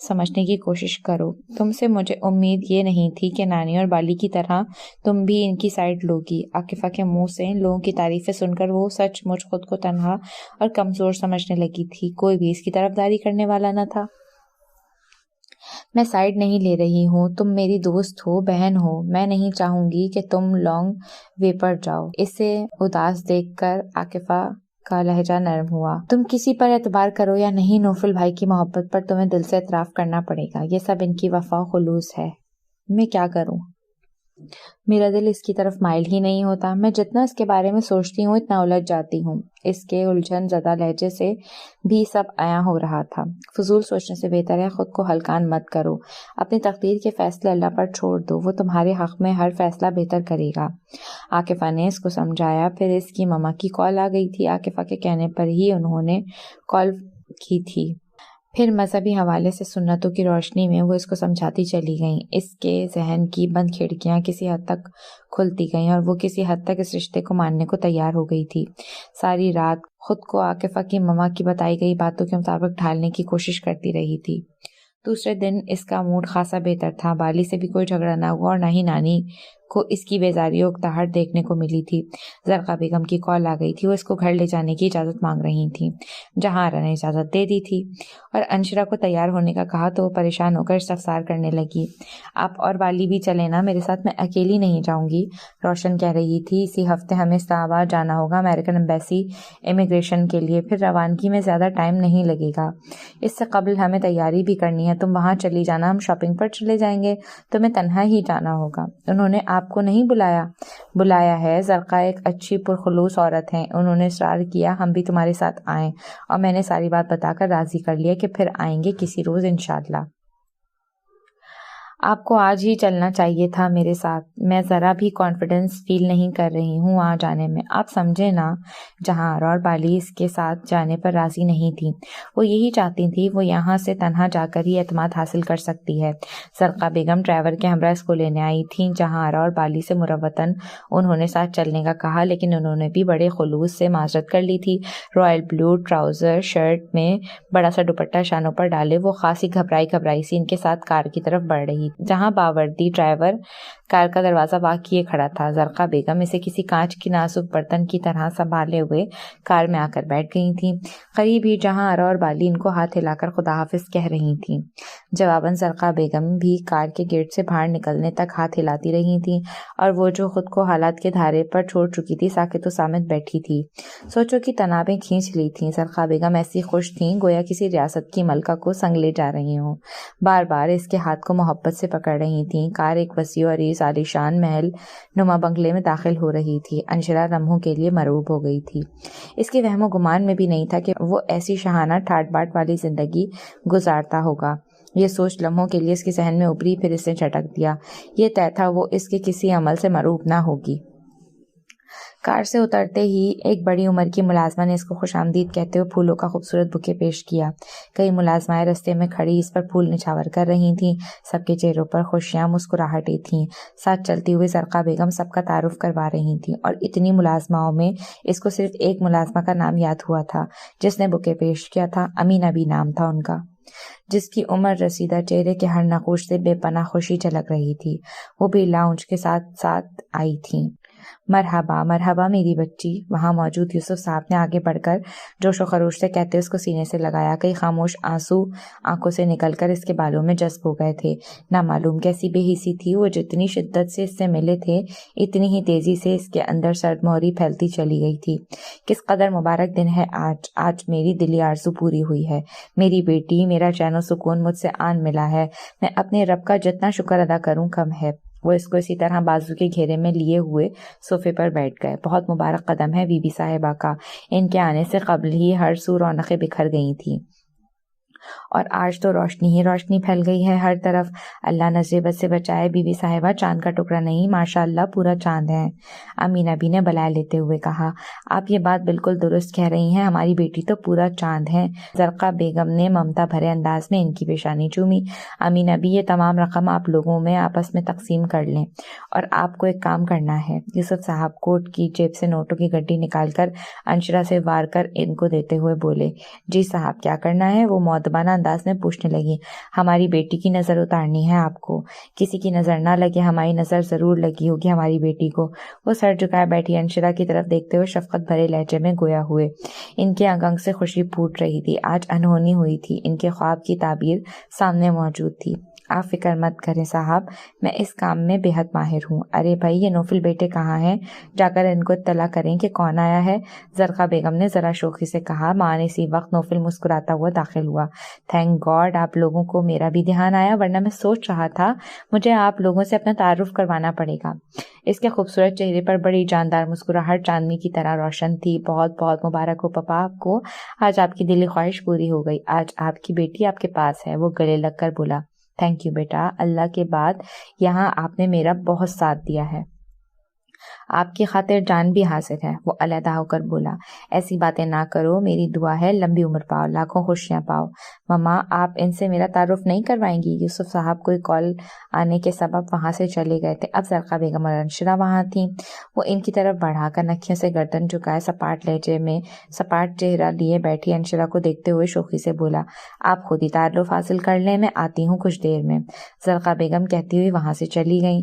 سمجھنے کی کوشش کرو۔ تم سے مجھے امید یہ نہیں تھی کہ نانی اور بالی کی طرح تم بھی ان کی سائیڈ لوگی۔ عاکفہ کے منہ سے ان لوگوں کی تعریفیں سن کر وہ سچ مچ خود کو تنہا اور کمزور سمجھنے لگی تھی۔ کوئی بھی اس کی طرفداری کرنے والا نہ تھا۔ میں سائیڈ نہیں لے رہی ہوں، تم میری دوست ہو، بہن ہو۔ میں نہیں چاہوں گی کہ تم لانگ وے پر جاؤ۔ اسے اداس دیکھ کر عاکفہ کا لہجہ نرم ہوا۔ تم کسی پر اعتبار کرو یا نہیں، نوفل بھائی کی محبت پر تمہیں دل سے اعتراف کرنا پڑے گا۔ یہ سب ان کی وفا و خلوص ہے۔ میں کیا کروں؟ میرا دل اس کی طرف مائل ہی نہیں ہوتا۔ میں جتنا اس کے بارے میں سوچتی ہوں اتنا الجھ جاتی ہوں۔ اس کے الجھن زدہ لہجے سے بھی سب عیاں ہو رہا تھا۔ فضول سوچنے سے بہتر ہے خود کو ہلکان مت کرو۔ اپنی تقدیر کے فیصلے اللہ پر چھوڑ دو، وہ تمہارے حق میں ہر فیصلہ بہتر کرے گا۔ عاکفہ نے اس کو سمجھایا۔ پھر اس کی مما کی کال آ گئی تھی۔ عاکفہ کے کہنے پر ہی انہوں نے کال کی تھی۔ پھر مذہبی حوالے سے سنتوں کی روشنی میں وہ اس کو سمجھاتی چلی گئیں۔ اس کے ذہن کی بند کھڑکیاں کسی حد تک کھلتی گئیں، اور وہ کسی حد تک اس رشتے کو ماننے کو تیار ہو گئی تھی۔ ساری رات خود کو عاکفہ کی مما کی بتائی گئی باتوں کے مطابق ڈھالنے کی کوشش کرتی رہی تھی۔ دوسرے دن اس کا موڈ خاصا بہتر تھا۔ بالی سے بھی کوئی جھگڑا نہ ہوا، اور نہ ہی نانی کو اس کی بیزاری و اکتاہٹ دیکھنے کو ملی تھی۔ زرقا بیگم کی کال آ گئی تھی، وہ اس کو گھر لے جانے کی اجازت مانگ رہی تھیں۔ جہاں آرا نے اجازت دے دی تھی اور انشرا کو تیار ہونے کا کہا تو وہ پریشان ہو کر استفسار کرنے لگی۔ آپ اور بالی بھی چلیں نا میرے ساتھ، میں اکیلی نہیں جاؤں گی۔ روشن کہہ رہی تھی اسی ہفتے ہمیں اسلام آباد جانا ہوگا امریکن ایمبیسی امیگریشن کے لیے، پھر روانگی میں زیادہ ٹائم نہیں لگے گا۔ اس سے قبل ہمیں تیاری بھی کرنی ہے، تم وہاں چلی جانا، ہم شاپنگ پر چلے جائیں گے، تمہیں تنہا ہی جانا ہوگا۔ انہوں نے آپ کو نہیں بلایا؟ بلایا ہے، زرقا ایک اچھی پرخلوص عورت ہیں، انہوں نے اصرار کیا ہم بھی تمہارے ساتھ آئیں اور میں نے ساری بات بتا کر راضی کر لیا کہ پھر آئیں گے کسی روز انشاءاللہ۔ آپ کو آج ہی چلنا چاہیے تھا میرے ساتھ، میں ذرا بھی کانفیڈنس فیل نہیں کر رہی ہوں وہاں جانے میں، آپ سمجھے نا۔ جہاں آرا اور بالی اس کے ساتھ جانے پر راضی نہیں تھیں، وہ یہی چاہتی تھی وہ یہاں سے تنہا جا کر ہی اعتماد حاصل کر سکتی ہے۔ زرقا بیگم ڈرائیور کے ہمراہ اس کو لینے آئی تھیں۔ جہاں آرا اور بالی سے مروتاً انہوں نے ساتھ چلنے کا کہا، لیکن انہوں نے بھی بڑے خلوص سے معذرت کر لی تھی۔ رائل بلو ٹراؤزر شرٹ میں بڑا سا دوپٹہ شانوں پر ڈالے وہ خاصی گھبرائی سی ان کے ساتھ کار کی طرف بڑھ رہی، جہاں باوردی ڈرائیور کار کا دروازہ واق کیے کھڑا تھا۔ زرقا بیگم اسے کسی کانچ کی نازک برتن کی طرح سنبھالے ہوئے کار میں آ کر بیٹھ گئی تھیں۔ قریب ہی جہاں آرا اور بالی ان کو ہاتھ ہلا کر خدا حافظ کہہ رہی تھیں۔ جواباً زرقا بیگم بھی کار کے گیٹ سے باہر نکلنے تک ہاتھ ہلاتی رہی تھیں اور وہ جو خود کو حالات کے دھارے پر چھوڑ چکی تھی ساکت و صامت بیٹھی تھی۔ سوچوں کی تنابیں کھینچ لی تھیں۔ زرقا بیگم ایسی خوش تھیں گویا کسی ریاست کی ملکہ کو سنگ لے جا رہی ہوں، بار بار اس کے ہاتھ کو محبت سے پکڑ رہی تھیں۔ کار ایک وسیع و عریض عالیشان محل نما بنگلے میں داخل ہو رہی تھی۔ انشرا لمحوں کے لیے مرعوب ہو گئی تھی۔ اس کے وہم و گمان میں بھی نہیں تھا کہ وہ ایسی شاہانہ ٹھاٹ باٹ والی زندگی گزارتا ہوگا۔ یہ سوچ لمحوں کے لیے اس کے ذہن میں ابھری، پھر اس نے جھٹک دیا۔ یہ طے تھا وہ اس کے کسی عمل سے مرعوب نہ ہوگی۔ کار سے اترتے ہی ایک بڑی عمر کی ملازمہ نے اس کو خوش آمدید کہتے ہوئے پھولوں کا خوبصورت بکے پیش کیا۔ کئی ملازمائیں رستے میں کھڑی اس پر پھول نچھاور کر رہی تھیں، سب کے چہروں پر خوشیاں مسکراہٹیں تھیں۔ ساتھ چلتی ہوئی زرقا بیگم سب کا تعارف کروا رہی تھیں اور اتنی ملازماؤں میں اس کو صرف ایک ملازمہ کا نام یاد ہوا تھا جس نے بکے پیش کیا تھا، امینہ بی نام تھا ان کا، جس کی عمر رسیدہ چہرے کے ہر نقوش سے بے پناہ خوشی جھلک رہی تھی۔ وہ بھی لاؤنج کے ساتھ آئی تھیں۔ مرحبا مرحبا میری بچی، وہاں موجود یوسف صاحب نے آگے بڑھ کر جوش و خروش سے کہتے اس کو سینے سے لگایا۔ کئی خاموش آنسو آنکھوں سے نکل کر اس کے بالوں میں جذب ہو گئے تھے۔ نہ معلوم کیسی بے حسی تھی وہ، جتنی شدت سے اس سے ملے تھے اتنی ہی تیزی سے اس کے اندر سرد مہری پھیلتی چلی گئی تھی۔ کس قدر مبارک دن ہے آج میری دلی آرزو پوری ہوئی ہے، میری بیٹی، میرا چین و سکون مجھ سے آن ملا ہے، میں اپنے رب کا جتنا شکر ادا کروں کم ہے۔ وہ اس کو اسی طرح بازو کے گھیرے میں لیے ہوئے صوفے پر بیٹھ گئے۔ بہت مبارک قدم ہے بی بی صاحبہ کا، ان کے آنے سے قبل ہی ہر سو رونقیں بکھر گئی تھیں اور آج تو روشنی ہی روشنی پھیل گئی ہے ہر طرف۔ اللہ نظر بد سے بچائے بی بی صاحبہ، چاند کا ٹکڑا نہیں، ماشاءاللہ پورا چاند ہے۔ امینہ بی نے بلائے لیتے ہوئے کہا، آپ یہ بات بالکل درست کہہ رہی ہیں، ہماری بیٹی تو پورا چاند ہے۔ زرقا بیگم نے ممتا بھرے انداز میں ان کی پیشانی چومی۔ امینہ بی، یہ تمام رقم آپ لوگوں میں آپس میں تقسیم کر لیں اور آپ کو ایک کام کرنا ہے۔ یوسف صاحب کوٹ کی جیب سے نوٹوں کی گڈی نکال کر انشرا سے وار کر ان کو دیتے ہوئے بولے، جی صاحب کیا کرنا ہے؟ وہ مؤدبانہ انداز میں پوچھنے لگی۔ ہماری بیٹی کی نظر اتارنی ہے آپ کو، کسی کی نظر نہ لگے، ہماری نظر ضرور لگی ہوگی ہماری بیٹی کو۔ وہ سر جھکائے بیٹھی انشرا کی طرف دیکھتے ہوئے شفقت بھرے لہجے میں گویا ہوئے۔ ان کے انگ انگ سے خوشی پھوٹ رہی تھی، آج انہونی ہوئی تھی، ان کے خواب کی تعبیر سامنے موجود تھی۔ آپ فکر مت کریں صاحب، میں اس کام میں بے حد ماہر ہوں۔ ارے بھائی، یہ نوفل بیٹے کہاں ہیں؟ جا کر ان کو اطلاع کریں کہ کون آیا ہے۔ زرقا بیگم نے ذرا شوخی سے کہا۔ ماں نے اسی وقت نوفل مسکراتا ہوا داخل ہوا۔ تھینک گاڈ آپ لوگوں کو میرا بھی دھیان آیا، ورنہ میں سوچ رہا تھا مجھے آپ لوگوں سے اپنا تعارف کروانا پڑے گا۔ اس کے خوبصورت چہرے پر بڑی جاندار مسکراہٹ چاندنی کی طرح روشن تھی۔ بہت بہت مبارک ہو پاپا آپ کو، آج آپ کی دلی خواہش پوری ہو گئی، آج آپ کی بیٹی آپ کے پاس ہے۔ وہ گلے لگ کر بولا، تھینک یو بیٹا، اللہ کے بعد یہاں آپ نے میرا بہت ساتھ دیا ہے، آپ کی خاطر جان بھی حاضر ہے۔ وہ علیحدہ ہو کر بولا، ایسی باتیں نہ کرو، میری دعا ہے لمبی عمر پاؤ، لاکھوں خوشیاں پاؤ۔ ماما، آپ ان سے میرا تعارف نہیں کروائیں گی؟ یوسف صاحب کوئی کال آنے کے سبب وہاں سے چلے گئے تھے۔ اب زرقا بیگم اور انشرا وہاں تھیں۔ وہ ان کی طرف بڑھا کر نکھیوں سے گردن جھکائے سپاٹ لہجے میں سپاٹ چہرہ لیے بیٹھی انشرا کو دیکھتے ہوئے شوخی سے بولا، آپ خود ہی تعارف حاصل کر لیں، میں آتی ہوں کچھ دیر میں۔ زرقا بیگم کہتی ہوئی وہاں سے چلی گئیں۔